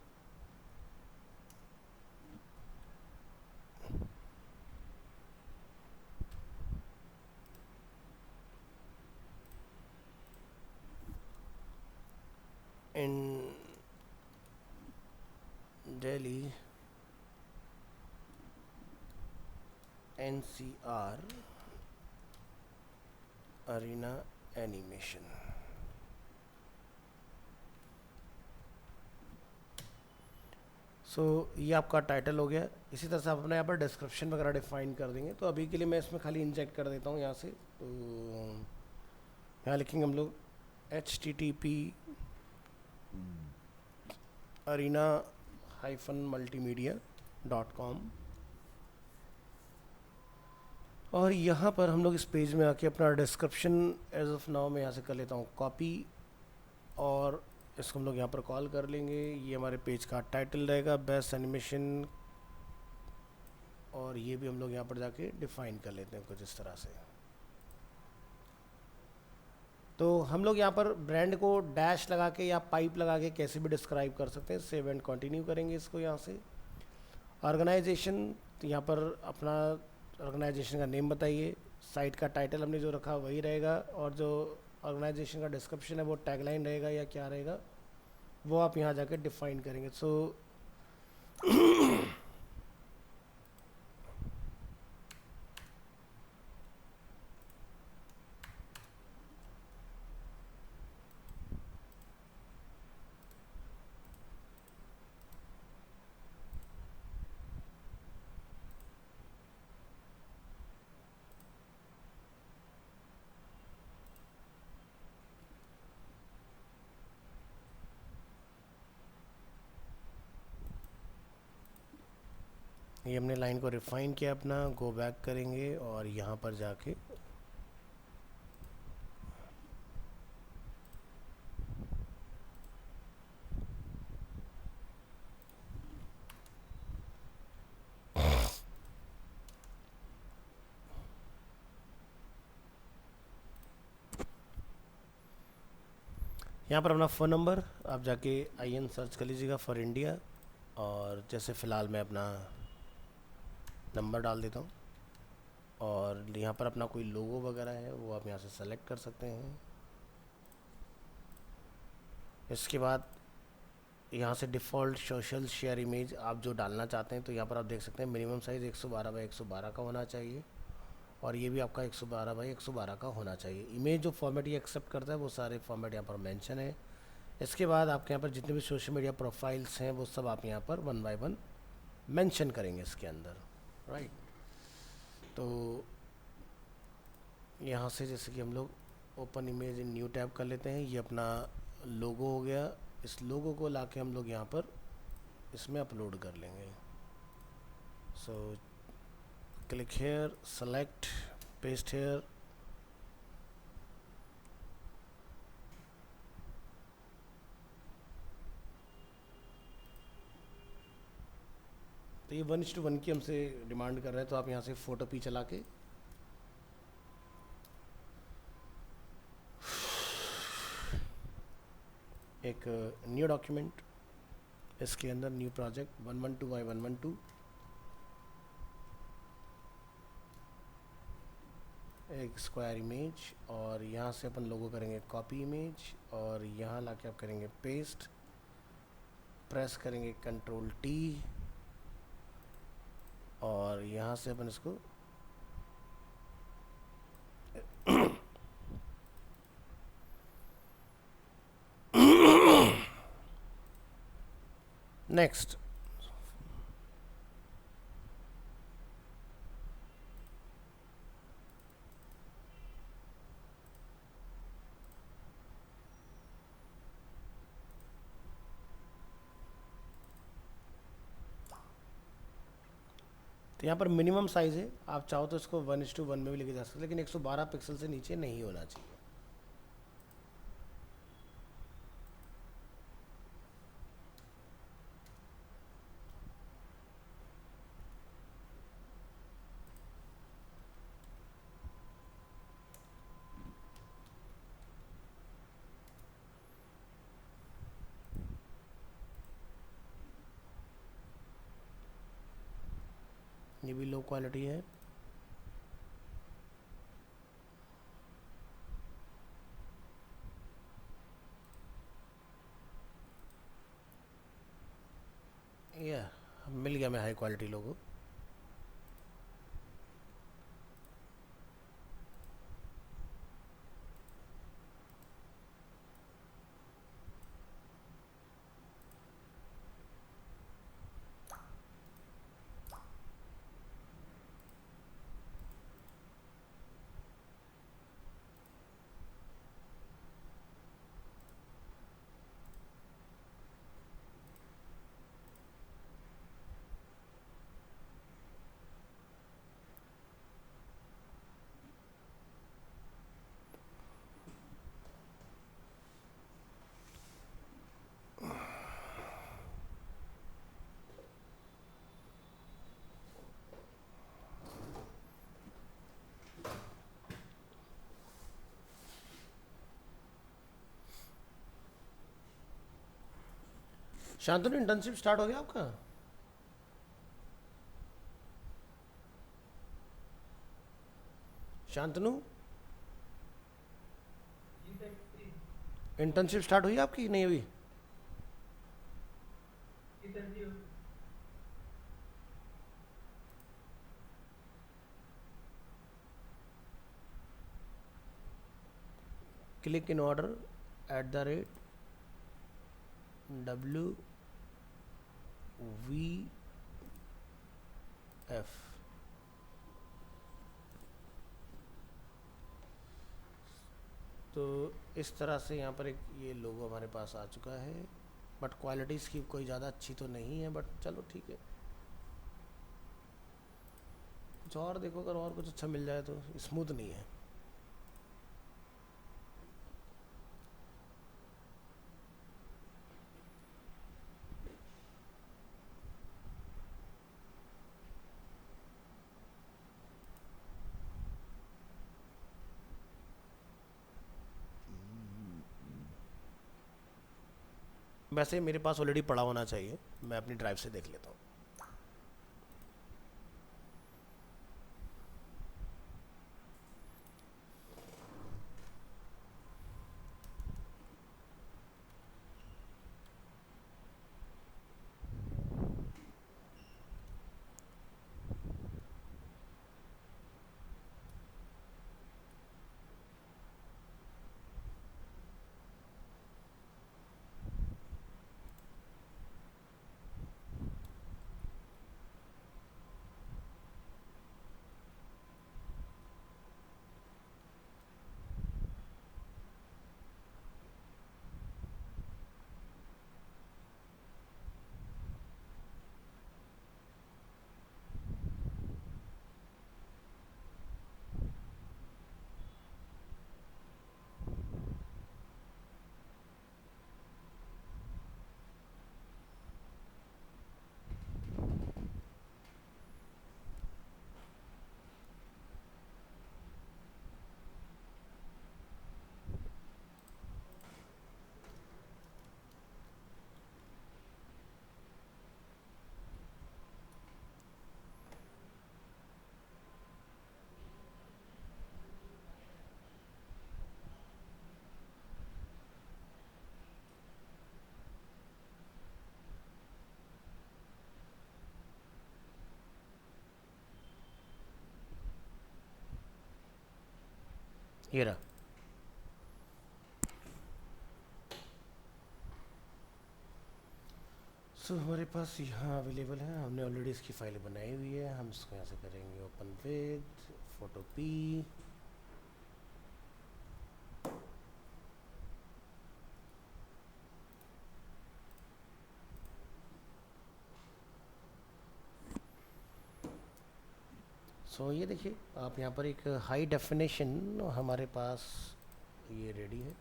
in Delhi NCR Arena animation. So ये आपका टाइटल हो गया। इसी तरह से आप अपने यहाँ पर डिस्क्रिप्शन वगैरह डिफाइन कर देंगे। तो अभी के लिए मैं इसमें खाली इंजेक्ट कर देता हूँ यहाँ से। तो यहाँ लिखेंगे हम लोग HTTP arena-multimedia.com और यहाँ पर हम लोग इस पेज में आके अपना डिस्क्रिप्शन एज ऑफ नाउ मैं यहाँ से कर लेता हूँ कॉपी और इसको हम लोग यहाँ पर कॉल कर लेंगे। ये हमारे पेज का टाइटल रहेगा बेस्ट एनिमेशन और ये भी हम लोग यहाँ पर जाके डिफाइन कर लेते हैं कुछ इस तरह से। तो हम लोग यहाँ पर ब्रांड को डैश लगा के या पाइप लगा के कैसे भी डिस्क्राइब कर सकते हैं। सेव एंड कंटिन्यू करेंगे इसको यहाँ से। ऑर्गेनाइजेशन, तो यहाँ पर अपना ऑर्गेनाइजेशन का नेम बताइए। साइट का टाइटल हमने जो रखा वही रहेगा और जो ऑर्गेनाइजेशन का डिस्क्रिप्शन है वो टैगलाइन रहेगा या क्या रहेगा वो आप यहाँ जाकर डिफाइन करेंगे। सो ये हमने लाइन को रिफाइन किया अपना, गो बैक करेंगे और यहाँ पर जाके यहाँ पर अपना फ़ोन नंबर आप जाके IN सर्च कर लीजिएगा फॉर इंडिया और जैसे फ़िलहाल मैं अपना नंबर डाल देता हूँ और यहाँ पर अपना कोई लोगो वगैरह है वो आप यहाँ से सेलेक्ट कर सकते हैं। इसके बाद यहाँ से डिफ़ॉल्ट सोशल शेयर इमेज आप जो डालना चाहते हैं तो यहाँ पर आप देख सकते हैं मिनिमम साइज़ 112 बाई 112 का होना चाहिए और ये भी आपका 112 बाई 112 का होना चाहिए। इमेज जो फॉर्मेट ये एक्सेप्ट करता है वो सारे फॉर्मेट यहाँ पर मेंशन है। इसके बाद आपके यहाँ पर जितने भी सोशल मीडिया प्रोफाइल्स हैं वो सब आप यहाँ पर 1 बाय 1 मेंशन करेंगे इसके अंदर, राइट। तो यहाँ से जैसे कि हम लोग open image in new tab कर लेते हैं। ये अपना लोगो हो गया, इस लोगो को लाके हम लोग यहाँ पर इसमें अपलोड कर लेंगे। So click here, select, paste here, तो ये 1:1 की हमसे डिमांड कर रहा है, तो आप यहाँ से फोटो पी चला के एक न्यू डॉक्यूमेंट, इसके अंदर न्यू प्रोजेक्ट 112 by 112, एक स्क्वायर इमेज, और यहाँ से अपन लोगो करेंगे कॉपी इमेज, और यहाँ लाके आप करेंगे पेस्ट, प्रेस करेंगे Ctrl+T, और यहाँ से अपन इसको नेक्स्ट। तो यहाँ पर मिनिमम साइज़ है, आप चाहो तो इसको 1:1 में भी लेके जा सकते, लेकिन 112 पिक्सल से नीचे नहीं होना चाहिए। ये भी लो क्वालिटी है। या मिल गया मैं हाई क्वालिटी लोगो। शांतनु, इंटर्नशिप स्टार्ट हो गया आपका? शांतनु, इंटर्नशिप स्टार्ट हुई आपकी नहीं हुई? Click in order @WVF। तो इस तरह से यहाँ पर एक ये लोगो हमारे पास आ चुका है, बट क्वालिटी इसकी कोई ज़्यादा अच्छी तो नहीं है, बट चलो ठीक है। कुछ और देखो, अगर और कुछ अच्छा मिल जाए तो। स्मूथ नहीं है। वैसे मेरे पास ऑलरेडी पड़ा होना चाहिए, मैं अपनी ड्राइव से देख लेता हूँ। ये रहा। सो हमारे पास यहाँ अवेलेबल है, हमने ऑलरेडी इसकी फाइल बनाई हुई है। हम इसको यहाँ से करेंगे ओपन विद फोटो पी। सो ये देखिए आप यहाँ पर एक हाई डेफिनेशन हमारे पास ये रेडी है।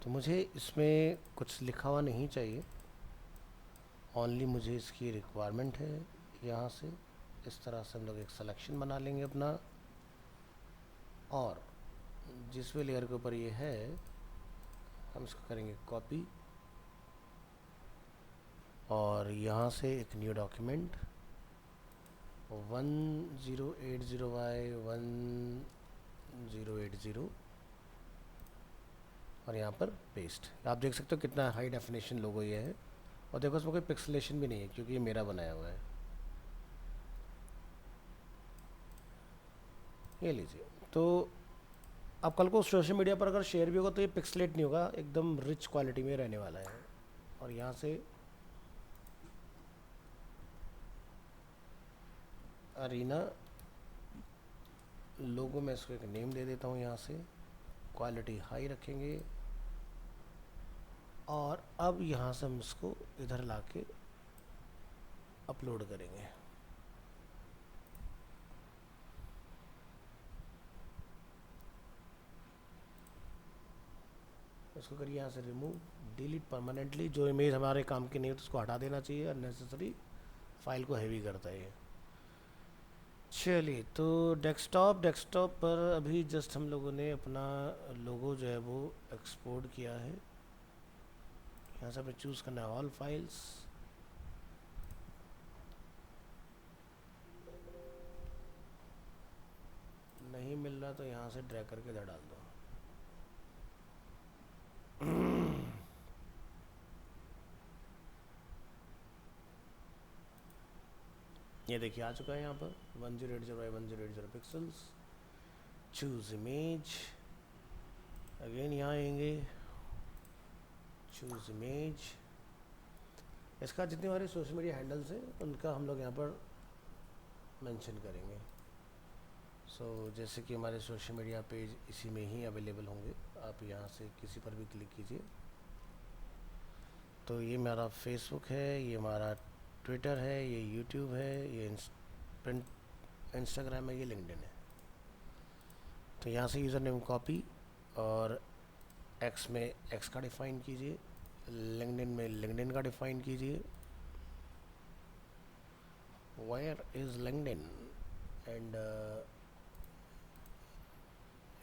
तो मुझे इसमें कुछ लिखा हुआ नहीं चाहिए, ओनली मुझे इसकी रिक्वायरमेंट है। यहाँ से इस तरह से हम लोग एक सिलेक्शन बना लेंगे अपना, और जिस भी लेयर के ऊपर ये है हम इसको करेंगे कॉपी, और यहाँ से एक न्यू डॉक्यूमेंट 1080y1080 और यहाँ पर पेस्ट। आप देख सकते हो कितना हाई डेफिनेशन लोगो ये है, और देखो इसमें कोई पिक्सलेशन भी नहीं है क्योंकि ये मेरा बनाया हुआ है। ये लीजिए। तो अब कल को सोशल मीडिया पर अगर शेयर भी होगा तो ये पिक्सलेट नहीं होगा, एकदम रिच क्वालिटी में रहने वाला है। और यहाँ से अरीना लोगो में इसको एक नेम दे देता हूँ, यहाँ से क्वालिटी हाई रखेंगे, और अब यहाँ से हम इसको इधर लाके अपलोड करेंगे। इसको करिए यहाँ से रिमूव, डिलीट परमानेंटली। जो इमेज हमारे काम की नहीं है तो उसको हटा देना चाहिए, अननेसेसरी फाइल को हैवी करता है ये। चलिए, तो डेस्कटॉप पर अभी जस्ट हम लोगों ने अपना लोगो जो है वो एक्सपोर्ट किया है। यहाँ से हमें चूज़ करना है ऑल फाइल्स। नहीं मिल रहा तो यहाँ से ड्रैग करके इधर डाल दो। ये देखिए आ चुका है यहाँ पर 1080x1080 pixels. Choose image, again यहाँ आएंगे, चूज़ इमेज। इसका जितने हमारे सोशल मीडिया हैंडल्स हैं उनका हम लोग यहाँ पर मेंशन करेंगे। सो जैसे कि हमारे सोशल मीडिया पेज इसी में ही अवेलेबल होंगे, आप यहाँ से किसी पर भी क्लिक कीजिए। तो ये मेरा फेसबुक है, ये हमारा ट्विटर है, ये यूट्यूब है, ये इंस्टाग्राम है, ये लिंक्डइन है। तो यहाँ से यूज़र नेम कॉपी, और एक्स में एक्स का डिफ़ाइन कीजिए, लिंक्डइन में लिंक्डइन का डिफ़ाइन कीजिए। वायर इज़ लिंक्डइन, एंड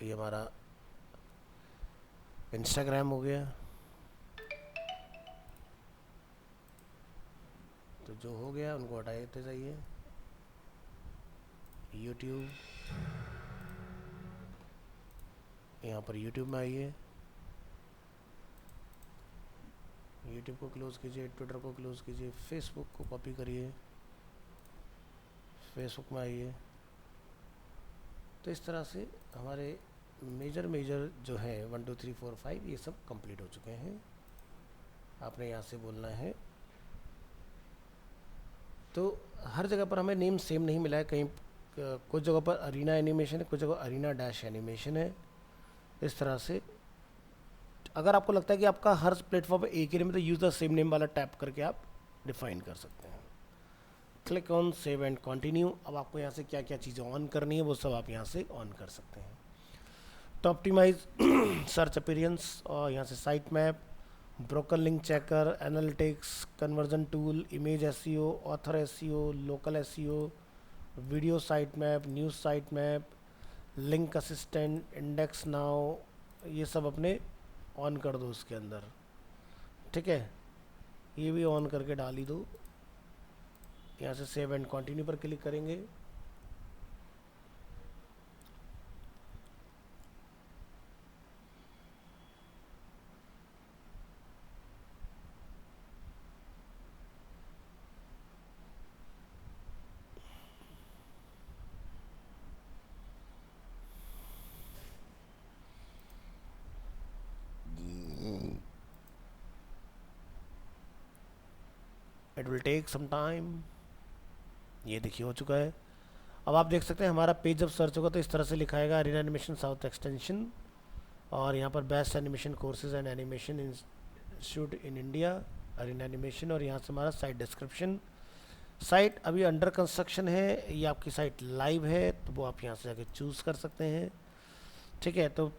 ये हमारा इंस्टाग्राम हो गया। तो जो हो गया उनको हटाते जाइए। यूट्यूब, यहाँ पर यूट्यूब में आइए, यूट्यूब को क्लोज़ कीजिए, ट्विटर को क्लोज़ कीजिए, फेसबुक को कॉपी करिए, फेसबुक में आइए। तो इस तरह से हमारे मेजर जो है 1 2 3 4 5 ये सब कंप्लीट हो चुके हैं। आपने यहाँ से बोलना है। तो हर जगह पर हमें नेम सेम नहीं मिला है, कहीं कुछ जगह पर अरीना एनिमेशन है, कुछ जगह अरीना डैश एनिमेशन है। इस तरह से अगर आपको लगता है कि आपका हर प्लेटफॉर्म पर एक ही नेम है तो यूज़ द सेम नेम वाला टैप करके आप डिफाइन कर सकते हैं। Click on save and continue. अब आपको यहाँ से क्या क्या चीज़ें ऑन करनी है वो सब आप यहाँ से ऑन कर सकते हैं। तो ऑप्टिमाइज सर्च अपीयरेंस, और यहाँ से site map, broken link checker, analytics, conversion tool, image SEO, author SEO, local SEO, video site map, news site map, link assistant, index now, ये सब अपने ऑन कर दो उसके अंदर। ठीक है, ये भी ऑन करके डाल ही दो। यहाँ से सेव एंड कंटिन्यू पर क्लिक करेंगे। It will take some time. ये देखिए हो चुका है। अब आप देख सकते हैं हमारा पेज जब सर्च होगा तो इस तरह से लिखाएगा अरीना एनिमेशन साउथ एक्सटेंशन, और यहाँ पर best animation courses and animation institute in India Arena Animation, और यहाँ से हमारा साइट डिस्क्रिप्शन। साइट अभी अंडर कंस्ट्रक्शन है, ये आपकी साइट लाइव है तो वो आप यहाँ से जाके चूज़ कर सकते हैं। ठीक है, तो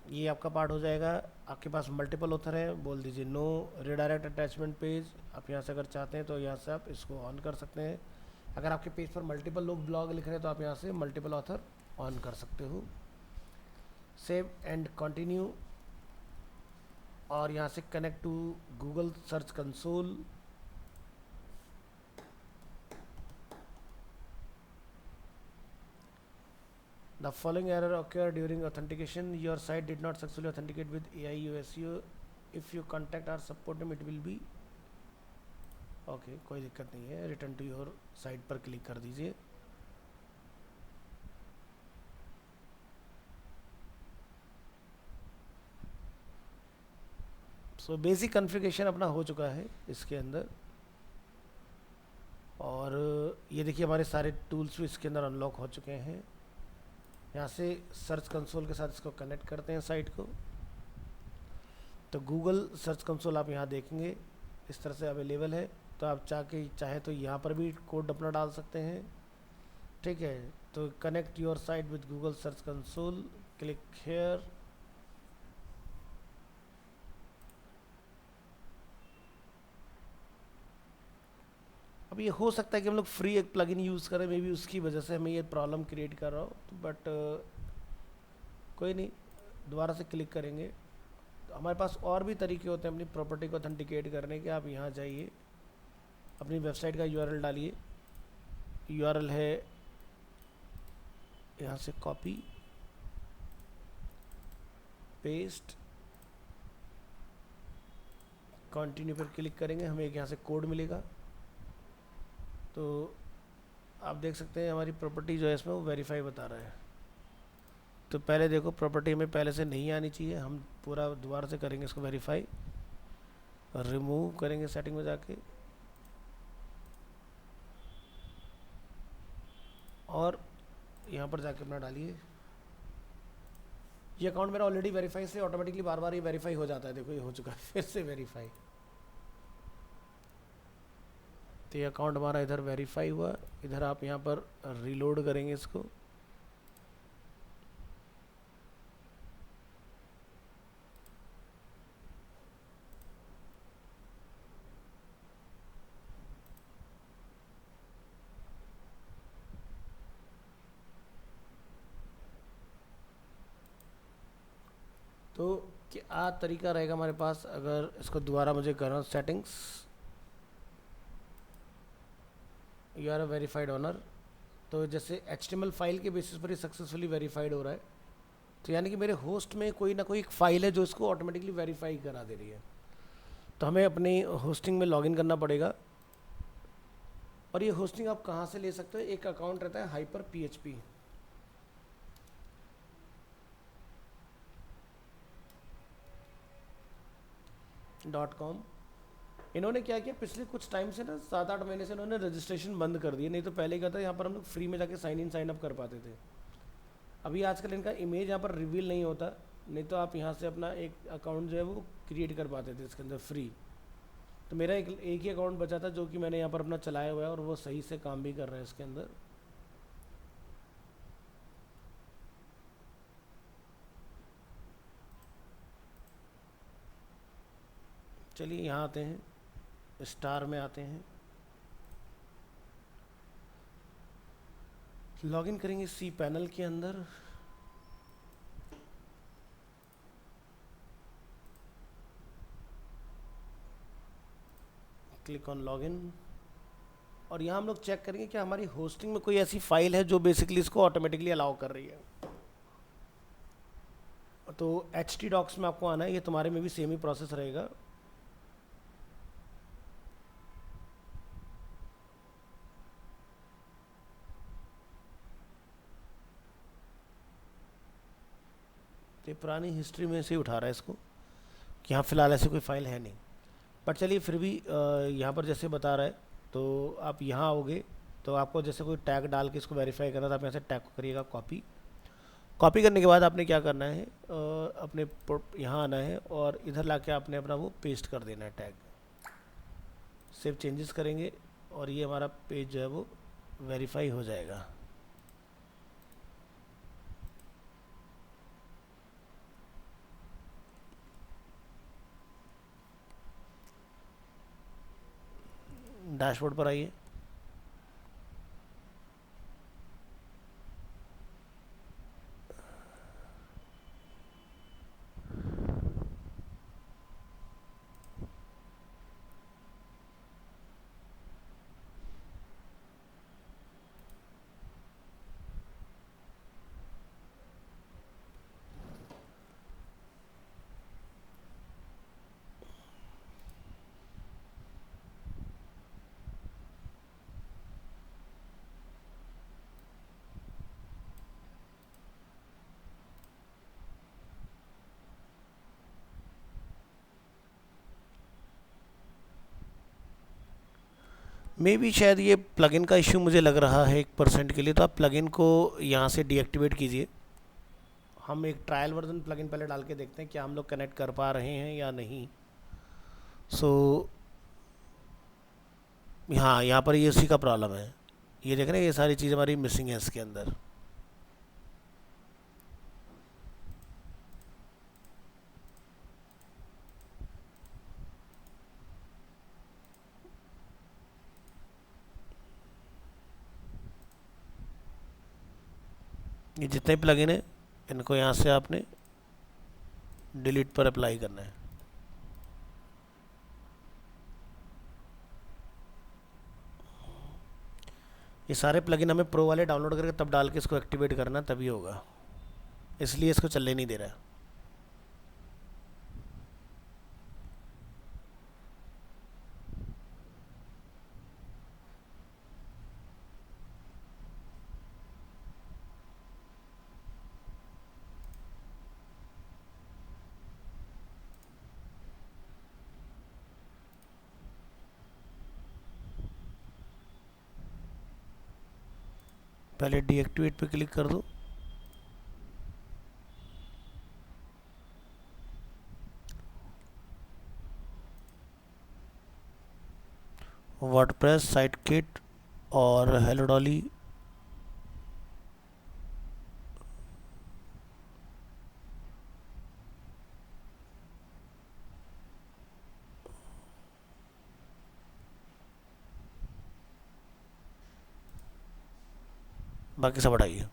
ये आपका पार्ट हो जाएगा। आपके पास मल्टीपल ऑथर है, बोल दीजिए नो रिडायरेक्ट अटैचमेंट पेज। आप यहाँ से अगर चाहते हैं तो यहाँ से आप इसको ऑन कर सकते हैं। अगर आपके पेज पर मल्टीपल लोग ब्लॉग लिख रहे हैं तो आप यहाँ से मल्टीपल ऑथर ऑन कर सकते हो। सेव एंड कंटिन्यू, और यहाँ से connect to Google search console. The following error occurred during authentication. Your site did not successfully authenticate with AIUSU. If you contact our support team, it will be okay. कोई दिक्कत नहीं है, return to your site पर click कर दीजिए। So basic configuration अपना हो चुका है इसके अंदर, और ये देखिए हमारे सारे टूल्स भी इसके अंदर अनलॉक हो चुके हैं। यहाँ से सर्च कंसोल के साथ इसको कनेक्ट करते हैं साइट को, तो गूगल सर्च कंसोल आप यहाँ देखेंगे इस तरह से अवेलेबल है। तो आप चाहे तो यहाँ पर भी कोड अपना डाल सकते हैं। ठीक है, तो connect your site with Google search console, click here. अब ये हो सकता है कि हम लोग फ्री एक प्लगइन यूज़ करें, मे बी उसकी वजह से हमें ये प्रॉब्लम क्रिएट कर रहा हो, बट कोई नहीं, दोबारा से क्लिक करेंगे। तो हमारे पास और भी तरीके होते हैं अपनी प्रॉपर्टी को ऑथेंटिकेट करने के। आप यहाँ जाइए, अपनी वेबसाइट का यूआरएल डालिए। यूआरएल है यहाँ से कॉपी पेस्ट, कंटिन्यू पर क्लिक करेंगे, हमें एक यहाँ से कोड मिलेगा। तो आप देख सकते हैं हमारी प्रॉपर्टी जो है इसमें वो वेरीफाई बता रहा है। तो पहले देखो प्रॉपर्टी में पहले से नहीं आनी चाहिए, हम पूरा दोबारा से करेंगे इसको वेरीफाई, रिमूव करेंगे सेटिंग में जाके, और यहाँ पर जाके अपना डालिए। ये अकाउंट मेरा ऑलरेडी वेरीफाई से ऑटोमेटिकली बार बार ये वेरीफाई हो जाता है। देखो ये हो चुका है फिर से वेरीफाई। तो ये अकाउंट हमारा इधर वेरीफाई हुआ। इधर आप यहाँ पर रीलोड करेंगे इसको, तो क्या तरीका रहेगा हमारे पास अगर इसको दोबारा मुझे करना। Settings, you are a verified owner. तो जैसे HTML फाइल के बेसिस पर ही सक्सेसफुली वेरीफाइड हो रहा है, तो यानी कि मेरे होस्ट में कोई ना कोई एक फ़ाइल है जो इसको ऑटोमेटिकली वेरीफाई करा दे रही है। तो हमें अपनी होस्टिंग में लॉगिन करना पड़ेगा, और ये होस्टिंग आप कहाँ से ले सकते हो। एक अकाउंट रहता है hyperphp.com। इन्होंने क्या किया पिछले कुछ टाइम से ना, 7-8 महीने से इन्होंने रजिस्ट्रेशन बंद कर दिए। नहीं तो पहले क्या था, यहाँ पर हम लोग फ्री में जाके साइन इन साइन अप कर पाते थे। अभी आजकल इनका इमेज यहाँ पर रिवील नहीं होता, नहीं तो आप यहाँ से अपना एक अकाउंट जो है वो क्रिएट कर पाते थे इसके अंदर फ्री। तो मेरा एक ही अकाउंट बचा था जो कि मैंने यहाँ पर अपना चलाया हुआ है, और वो सही से काम भी कर रहा है इसके अंदर। चलिए यहाँ आते हैं, स्टार में आते हैं, लॉगिन करेंगे सी पैनल के अंदर। क्लिक ऑन लॉगिन, और यहाँ हम लोग चेक करेंगे कि हमारी होस्टिंग में कोई ऐसी फाइल है जो बेसिकली इसको ऑटोमेटिकली अलाउ कर रही है। तो htdocs में आपको आना है, ये तुम्हारे में भी सेम ही प्रोसेस रहेगा। ये पुरानी हिस्ट्री में से ही उठा रहा है इसको, कि यहाँ फ़िलहाल ऐसी कोई फाइल है नहीं। बट चलिए फिर भी यहाँ पर जैसे बता रहा है, तो आप यहाँ आओगे तो आपको जैसे कोई टैग डाल के इसको वेरीफाई करना, तो आप यहाँ से टैग को करिएगा कॉपी। कॉपी करने के बाद आपने क्या करना है, अपने यहाँ आना है और इधर लाके आपने अपना वो पेस्ट कर देना है टैग। सेव चेंजेस करेंगे और ये हमारा पेज जो है वो वेरीफाई हो जाएगा। डैशबोर्ड पर आइए। मे भी शायद ये प्लगइन का इश्यू मुझे लग रहा है 1% के लिए, तो आप प्लगइन को यहाँ से डीएक्टिवेट कीजिए। हम एक ट्रायल वर्जन प्लगइन पहले डाल के देखते हैं क्या हम लोग कनेक्ट कर पा रहे हैं या नहीं। सो हाँ, यहाँ पर ये उसी का प्रॉब्लम है। ये देख रहे हैं, ये सारी चीज़ हमारी मिसिंग है इसके अंदर। ये जितने प्लगइन है इनको यहाँ से आपने डिलीट पर अप्लाई करना है। ये सारे प्लगइन हमें प्रो वाले डाउनलोड करके तब डाल के इसको एक्टिवेट करना, तभी होगा, इसलिए इसको चलने नहीं दे रहा है। पहले डीएक्टिवेट पे क्लिक कर दो। वर्डप्रेस, साइट किट और हेलो डॉली, बाकी सब हटाइए।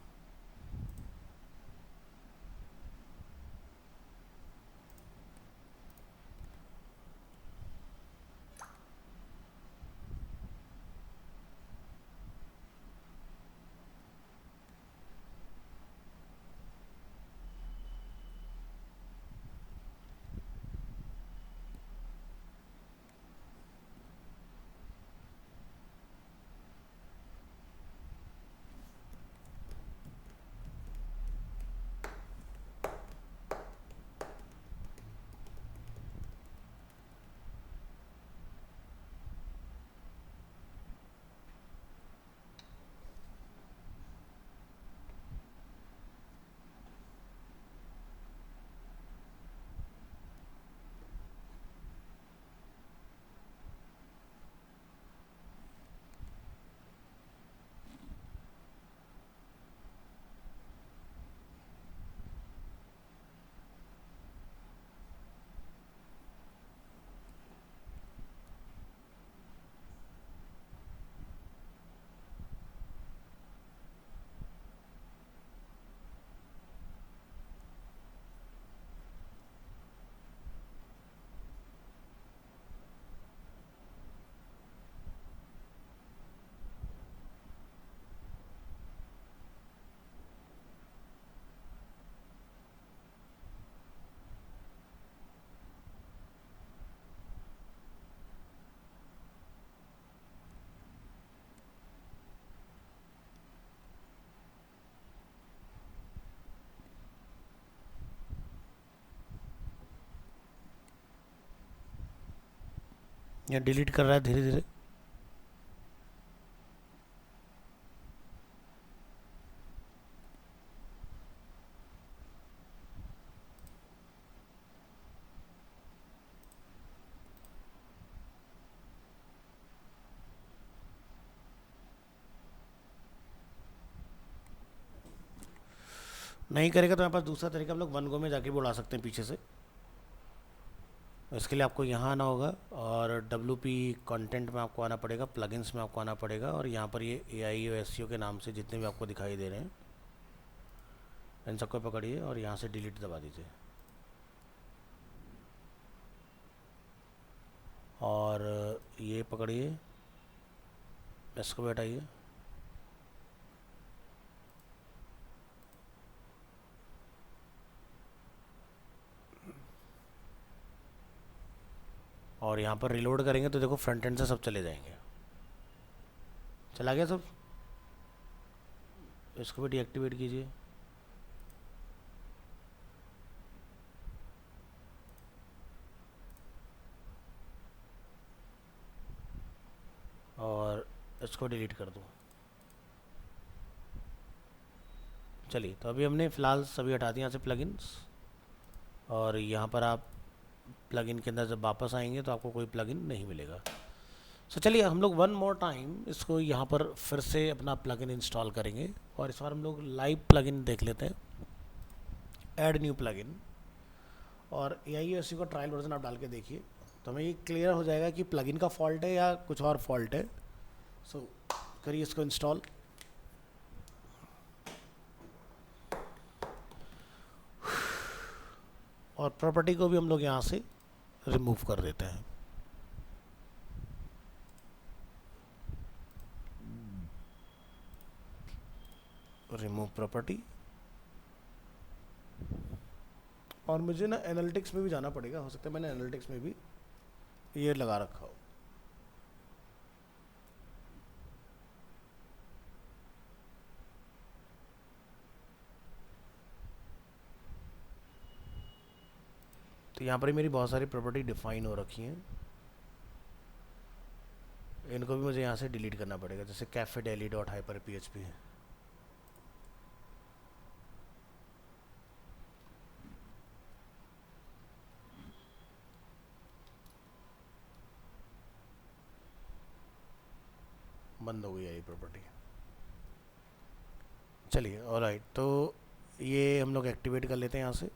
या डिलीट कर रहा है धीरे धीरे। नहीं करेगा तो हमारे पास दूसरा तरीका, हम लोग वन गो में जाके भी उड़ा सकते हैं पीछे से। इसके लिए आपको यहाँ आना होगा और WP कंटेंट में आपको आना पड़ेगा, प्लगइन्स में आपको आना पड़ेगा, और यहाँ पर ये AIO SEO के नाम से जितने भी आपको दिखाई दे रहे हैं इन सबको पकड़िए और यहाँ से डिलीट दबा दीजिए। और ये पकड़िए, इसको भी हटाइए। और यहाँ पर रिलोड करेंगे तो देखो फ्रंट एंड से सब चले जाएंगे। चला गया सब। इसको भी डीएक्टिवेट कीजिए। और इसको डिलीट कर दो। चलिए, तो अभी हमने फ़िलहाल सभी हटा दिए यहाँ से प्लगइन्स। और यहाँ पर आप प्लगइन के अंदर जब वापस आएंगे तो आपको कोई प्लगइन नहीं मिलेगा। सो चलिए, हम लोग वन मोर टाइम इसको यहाँ पर फिर से अपना प्लगइन इंस्टॉल करेंगे और इस बार हम लोग लाइव प्लगइन देख लेते हैं। ऐड न्यू प्लगइन, और AIO SEO का ट्रायल वर्जन आप डाल के देखिए तो हमें ये क्लियर हो जाएगा कि प्लगइन का फॉल्ट है या कुछ और फॉल्ट है। सो करिए इसको इंस्टॉल। और प्रॉपर्टी को भी हम लोग यहाँ से रिमूव कर देते हैं। Remove property. और मुझे ना एनालिटिक्स में भी जाना पड़ेगा, हो सकता है मैंने एनालिटिक्स में भी ये लगा रखा हो। तो यहाँ पर मेरी बहुत सारी प्रॉपर्टी डिफाइन हो रखी हैं, इनको भी मुझे यहाँ से डिलीट करना पड़ेगा, जैसे cafe daily dot hyper PHP है। बंद हो गई है ये प्रॉपर्टी। चलिए, ऑलराइट, तो ये हम लोग एक्टिवेट कर लेते हैं यहाँ से।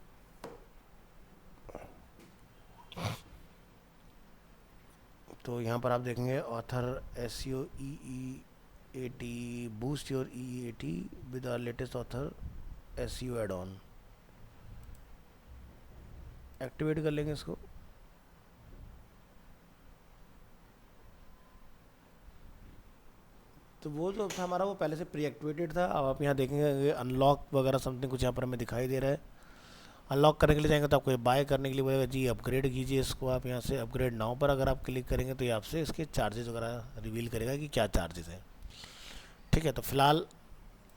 तो यहाँ पर आप देखेंगे author SEO EEAT boost your EEAT with our latest author SEO add on. Activate कर लेंगे इसको। तो वो जो था हमारा वो पहले से प्री एक्टिवेटेड था। अब आप यहाँ देखेंगे अनलॉक वगैरह समथिंग कुछ यहाँ पर हमें दिखाई दे रहा है। अनलॉक करने के लिए जाएंगे तो आपको ये बाय करने के लिए बोलेगा जी अपग्रेड कीजिए इसको। आप यहाँ से अपग्रेड नाउ पर अगर आप क्लिक करेंगे तो ये आपसे इसके चार्जेस वगैरह रिवील करेगा कि क्या चार्जेस हैं। ठीक है, तो फिलहाल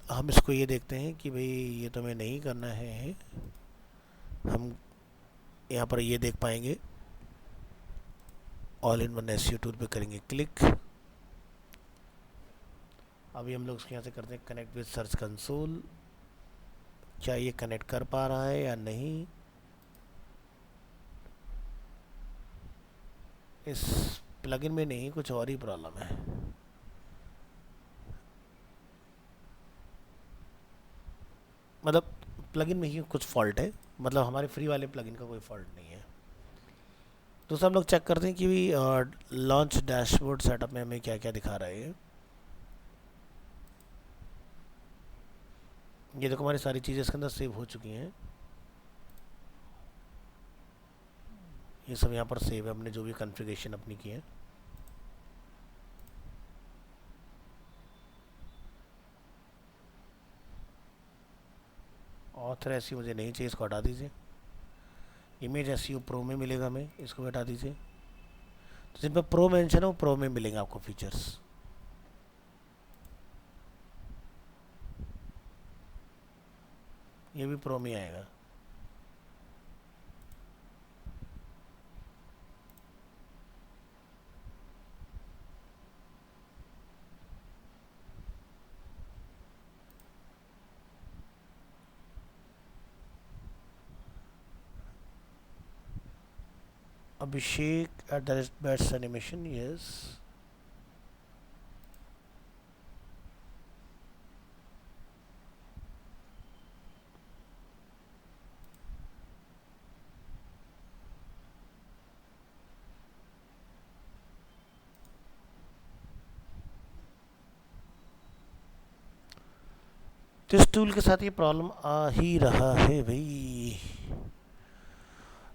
हम इसको ये देखते हैं कि भाई ये तो हमें नहीं करना है। हम यहाँ पर ये देख पाएंगे all in one SEO tool पे करेंगे क्लिक। अभी हम लोग इसके यहाँ से करते हैं कनेक्ट विद सर्च कंसोल। क्या ये कनेक्ट कर पा रहा है या नहीं। इस प्लगइन में नहीं, कुछ और ही प्रॉब्लम है। मतलब प्लगइन में ही कुछ फॉल्ट है, मतलब हमारे फ्री वाले प्लगइन का कोई फॉल्ट नहीं है। दूसरा हम लोग चेक करते हैं कि लॉन्च डैशबोर्ड सेटअप में हमें क्या क्या दिखा रहा है। ये देखो हमारी सारी चीज़ें इसके अंदर सेव हो चुकी हैं। ये सब यहाँ पर सेव है, हमने जो भी कॉन्फ़िगरेशन अपनी की है। ऑथर SEO मुझे नहीं चाहिए, इसको हटा दीजिए। इमेज SEO प्रो में मिलेगा हमें, इसको हटा दीजिए। तो जिन पर प्रो मेंशन है वो प्रो में मिलेंगे आपको फीचर्स। ये भी प्रो में आएगा। Abhishek at the best animation, yes. तो इस टूल के साथ ये प्रॉब्लम आ ही रहा है भाई।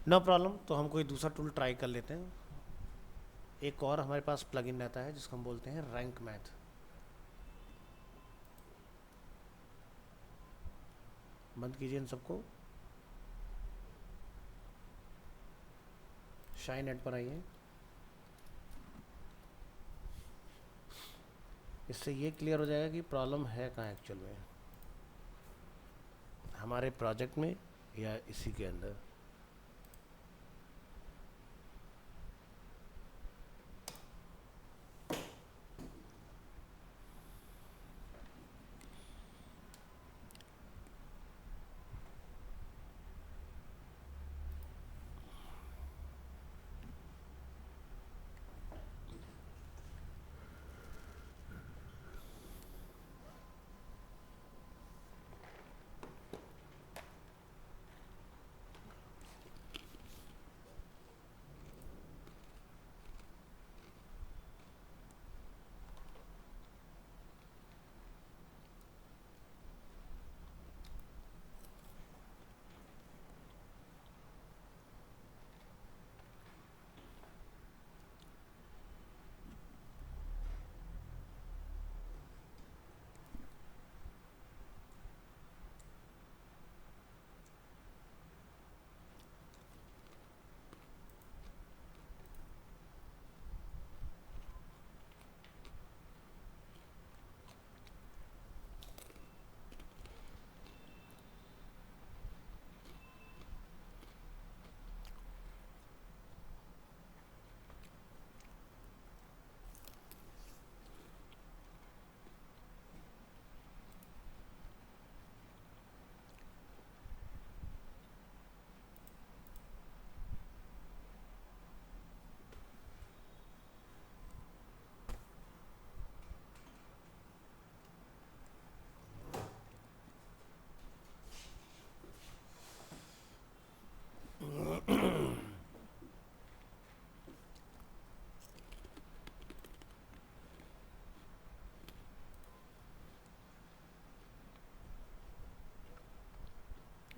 नो प्रॉब्लम, तो हम कोई दूसरा टूल ट्राई कर लेते हैं। एक और हमारे पास प्लगइन रहता है जिसको हम बोलते हैं रैंक मैथ। बंद कीजिए इन सबको, शाइन एड पर आइए। इससे ये क्लियर हो जाएगा कि प्रॉब्लम है कहाँ एक्चुअल में, हमारे प्रोजेक्ट में या इसी के अंदर।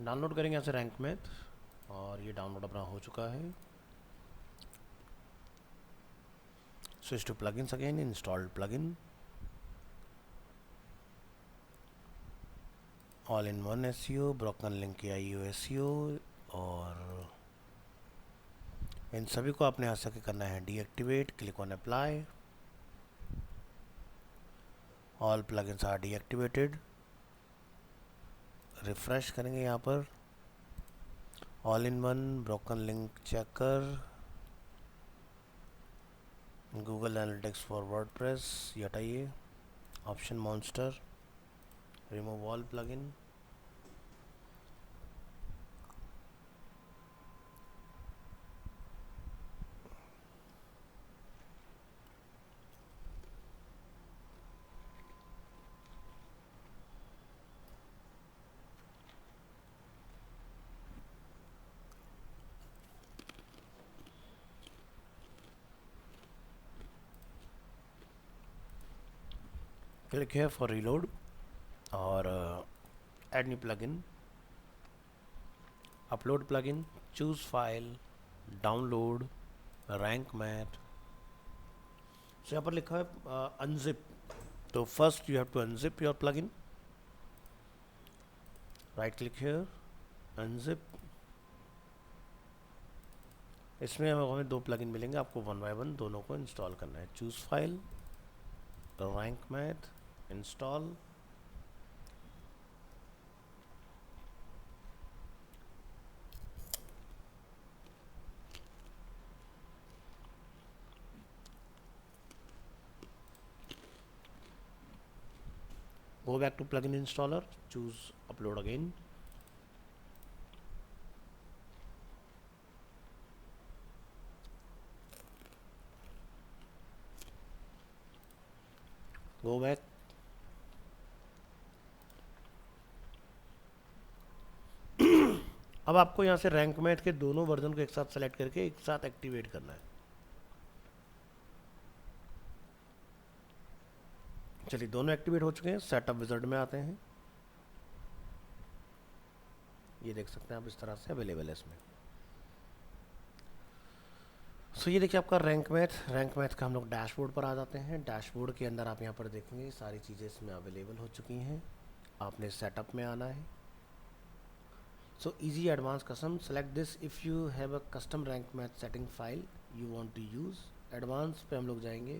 डाउनलोड करेंगे यहाँ से रैंक मैथ, और ये डाउनलोड अपना हो चुका है। Switch to plugins again, installed plugin, all in one SEO, broken link के आईओ एसईओ, और इन सभी को आपने यहाँ से करना है deactivate. Click on apply, all plugins are deactivated. Refresh करेंगे यहाँ पर, all in one, broken link checker, Google Analytics for WordPress, ये हटाइए, OptinMonster, remove all plugin. Click है फॉर रीलोड, और add new plugin, upload plugin, choose file, download, rank math. So यहाँ पर लिखा है अनजिप, तो first you have to unzip your plugin. Right click here, unzip. इसमें हमें दो प्लगइन मिलेंगे, आपको वन बाय वन दोनों को इंस्टॉल करना है। Choose file, rank math, install. Go back to plugin installer, choose upload again. Go back. अब आपको यहाँ से रैंक मैथ के दोनों वर्जन को एक साथ सेलेक्ट करके एक साथ एक्टिवेट करना है। चलिए दोनों एक्टिवेट हो चुके हैं। सेटअप विज़ार्ड में आते हैं, ये देख सकते हैं आप इस तरह से अवेलेबल है इसमें। सो ये देखिए आपका रैंक मैथ का हम लोग डैशबोर्ड पर आ जाते हैं। डैशबोर्ड के अंदर आप यहाँ पर देखेंगे सारी चीज़ें इसमें अवेलेबल हो चुकी हैं। आपने सेटअप में आना है। So easy advanced custom, select this if you have a custom Rank Math setting file you want to use. Advanced पे हम लोग जाएंगे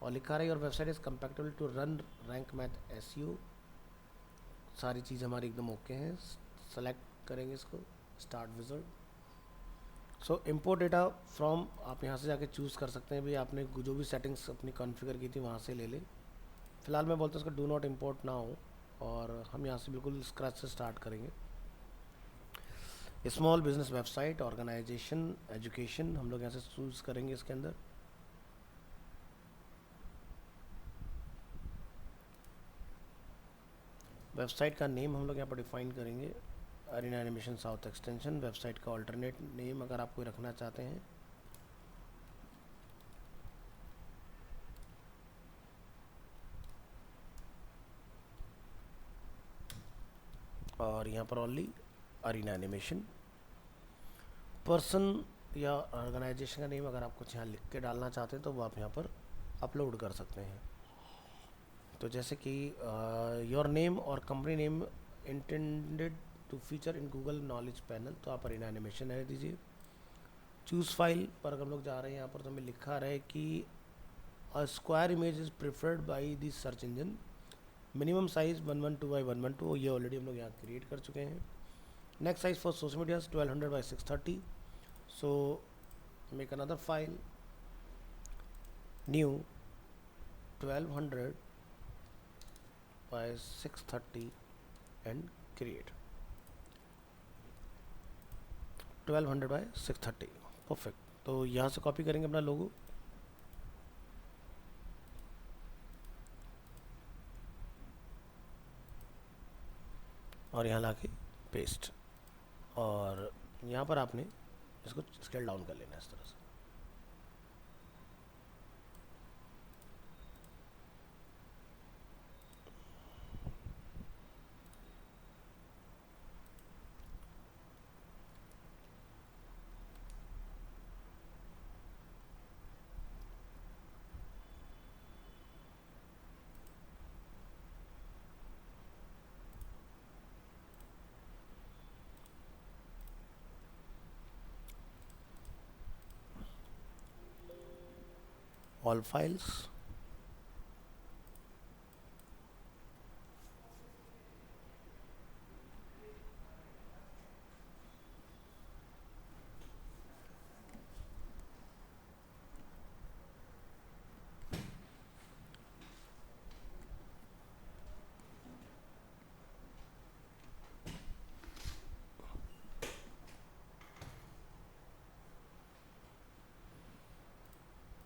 और लिखा रहा है your website is compatible to run Rank Math SEO. सारी चीज़ हमारी एकदम ओके हैं। सेलेक्ट करेंगे इसको, start wizard. So import data from, आप यहाँ से जाके चूज़ कर सकते हैं भाई आपने जो भी सेटिंग्स अपनी कॉन्फ़िगर की थी वहाँ से ले ले। फिलहाल मैं बोलता हूँ इसका डू नॉट इम्पोर्ट ना हो, और हम यहाँ से बिल्कुल स्क्रैच से स्टार्ट करेंगे। Small business website, organisation, education हम लोग यहाँ से चूज़ करेंगे इसके अंदर। वेबसाइट का नेम हम लोग यहाँ पर डिफाइन करेंगे, Arena Animation south Extension. Website का अल्टरनेट नेम अगर आप कोई रखना चाहते हैं, और यहाँ पर ओनली अरीना एनिमेशन। पर्सन या ऑर्गेनाइजेशन का नेम अगर आप कुछ यहाँ लिख के डालना चाहते हैं तो वो आप यहाँ पर अपलोड कर सकते हैं। तो जैसे कि योर नेम और company name intended to feature in Google knowledge panel, तो आप अरीना एनिमेशन है दीजिए। चूज़ फाइल पर अगर हम लोग जा रहे हैं यहाँ पर तो हमें लिखा रहा है कि a square image is preferred by the search engine, minimum size 112 by 112, ये ऑलरेडी हम लोग यहाँ क्रिएट कर चुके हैं। Next size for social media 1200 by 630। So make another file, new 1200 by 630 and create 1200 by 630। Perfect. तो यहाँ से कॉपी करेंगे अपना लोगो, और यहाँ लाके पेस्ट, और यहाँ पर आपने इसको स्केल डाउन कर लेना है इस तरह से। All files,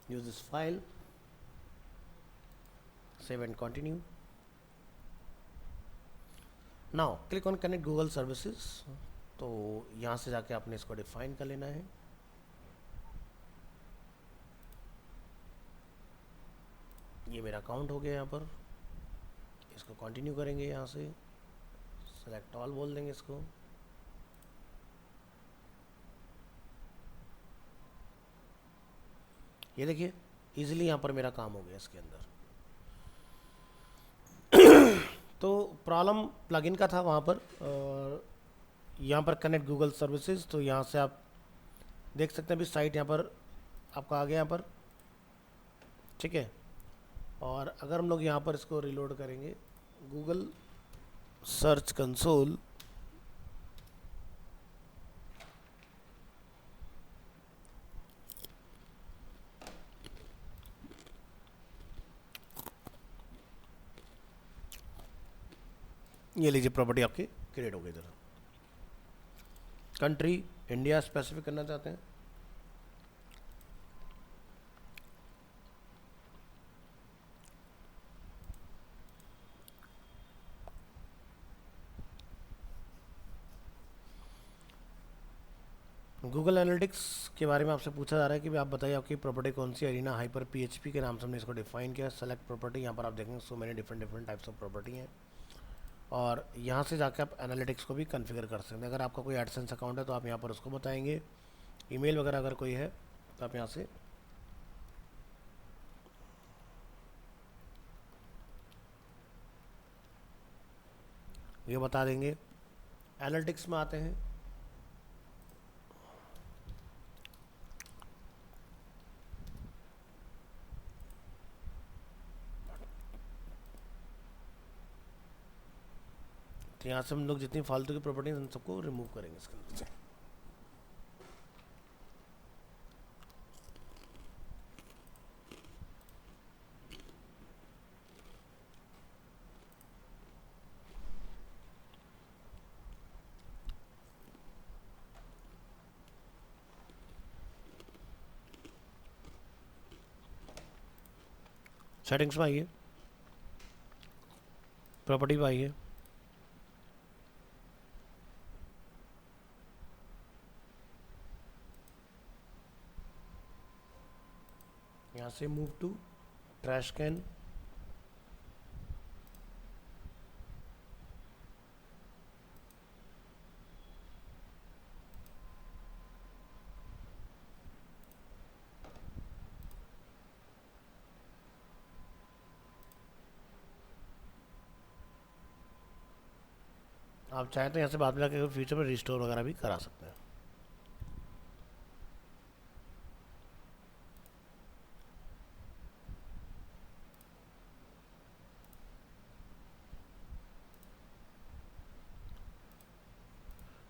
use this file, save and continue. Now click on connect Google services. तो यहाँ से जाके आपने इसको डिफाइन कर लेना है। ये मेरा अकाउंट हो गया यहाँ पर, इसको कंटिन्यू करेंगे यहाँ से, सेलेक्ट ऑल बोल देंगे इसको। ये देखिए इजीली यहाँ पर मेरा काम हो गया इसके अंदर। तो प्रॉब्लम प्लगइन का था वहाँ पर, यहाँ पर कनेक्ट गूगल सर्विसेज, तो यहाँ से आप देख सकते हैं अभी साइट यहाँ पर आपका आ गया यहाँ पर, ठीक है। और अगर हम लोग यहाँ पर इसको रिलोड करेंगे, गूगल सर्च कंसोल, ये लीजिए प्रॉपर्टी आपकी क्रिएट हो गई। इधर कंट्री इंडिया स्पेसिफिक करना चाहते हैं, गूगल एनालिटिक्स के बारे में आपसे पूछा जा रहा है कि आप बताइए आपकी प्रॉपर्टी कौन सी। अरीना हाइपर पीएचपी के नाम से हमने इसको डिफाइन किया। सेलेक्ट प्रॉपर्टी, यहाँ पर आप देखेंगे so many different types of property हैं, और यहाँ से जाके आप एनालिटिक्स को भी कॉन्फ़िगर कर सकते हैं। अगर आपका कोई एडसेंस अकाउंट है तो आप यहाँ पर उसको बताएंगे। ईमेल वगैरह अगर कोई है तो आप यहाँ से ये बता देंगे। एनालिटिक्स में आते हैं, तो यहाँ से हम लोग जितनी फालतू की प्रॉपर्टी उन सबको रिमूव करेंगे इसके अंदर से। सेटिंग्स में आइए, प्रॉपर्टी में आइए, यहाँ से मूव टू ट्रैश कैन। आप चाहें तो यहाँ से बाद में जाकर फ्यूचर में रिस्टोर वगैरह भी करा सकते हैं।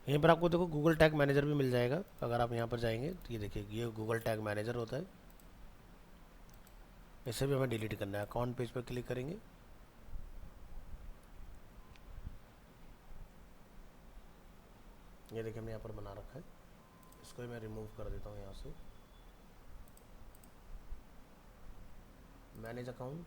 यहीं पर आपको देखो गूगल टैग मैनेजर भी मिल जाएगा। अगर आप यहाँ पर जाएंगे तो ये देखिए, ये गूगल टैग मैनेजर होता है। इसे भी हमें डिलीट करना है। अकाउंट पेज पर क्लिक करेंगे, ये देखिए हमने यहाँ पर बना रखा है। इसको ही मैं रिमूव कर देता हूँ यहाँ से। Manage account,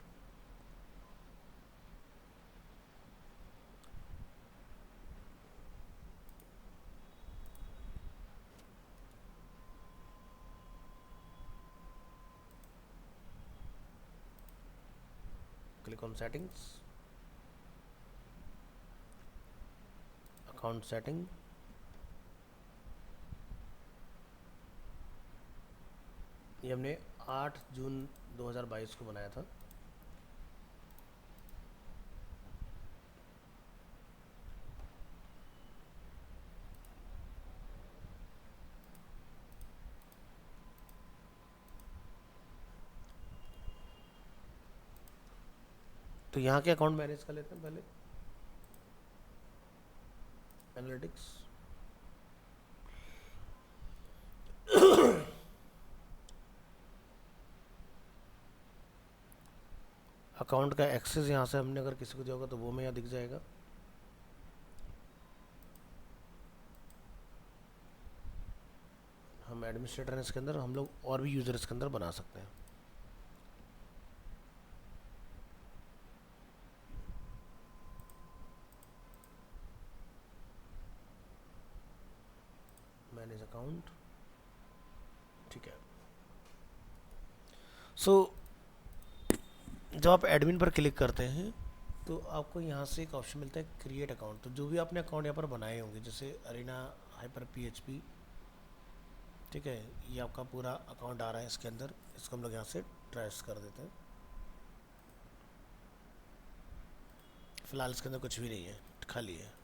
click on settings, account setting. ये हमने 8 जून 2022 को बनाया था। तो यहाँ के अकाउंट मैनेज कर लेते हैं पहले। एनालिटिक्स, अकाउंट का एक्सेस यहाँ से हमने अगर किसी को दिया होगा तो वो में यहाँ दिख जाएगा। हम एडमिनिस्ट्रेटर हैं इसके अंदर, हम लोग और भी यूज़र इसके अंदर बना सकते हैं। मैनेज अकाउंट, ठीक है। सो जब आप एडमिन पर क्लिक करते हैं तो आपको यहाँ से एक ऑप्शन मिलता है क्रिएट अकाउंट। तो जो भी आपने अकाउंट यहाँ पर बनाए होंगे, जैसे अरीना हाइपर पीएचपी, ठीक है, ये आपका पूरा अकाउंट आ रहा है इसके अंदर। इसको हम लोग यहाँ से ट्रेस कर देते हैं। फिलहाल इसके अंदर कुछ भी नहीं है, खाली है।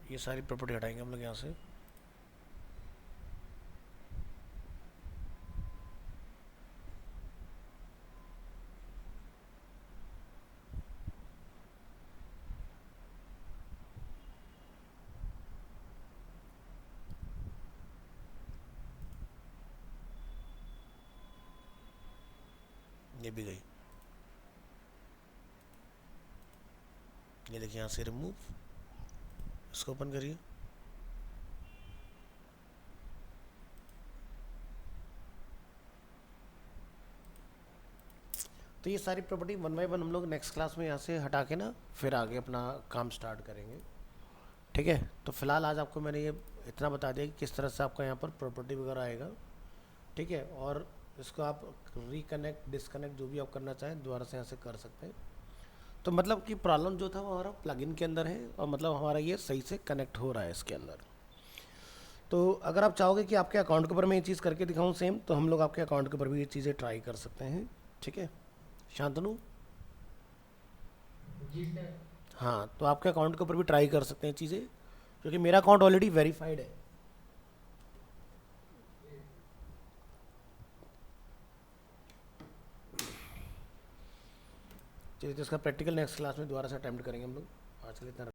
ये सारी प्रॉपर्टी हटाएंगे हम लोग यहाँ से। ये भी गई। ये देखिए यहाँ से रिमूव, इसको ओपन करिए। तो ये सारी प्रॉपर्टी वन बाय वन हम लोग नेक्स्ट क्लास में यहाँ से हटा के ना फिर आगे अपना काम स्टार्ट करेंगे, ठीक है। तो फिलहाल आज आपको मैंने ये इतना बता दिया कि किस तरह से आपका यहाँ पर प्रॉपर्टी वगैरह आएगा, ठीक है। और इसको आप रिकनेक्ट डिसकनेक्ट जो भी आप करना चाहें दोबारा से यहाँ से कर सकते हैं। तो मतलब कि प्रॉब्लम जो था वो हमारा प्लगइन के अंदर है और मतलब हमारा ये सही से कनेक्ट हो रहा है इसके अंदर। तो अगर आप चाहोगे कि आपके अकाउंट के ऊपर मैं ये चीज़ करके दिखाऊं सेम, तो हम लोग आपके अकाउंट के ऊपर भी ये चीज़ें ट्राई कर सकते हैं, ठीक है शांतनु। जी सर। हाँ, तो आपके अकाउंट के ऊपर भी ट्राई कर सकते हैं चीज़ें, क्योंकि मेरा अकाउंट ऑलरेडी वेरीफाइड है। चलिए, तो इसका प्रैक्टिकल नेक्स्ट क्लास में दोबारा से अटेम्प्ट करेंगे हम लोग। आज के लिए इतना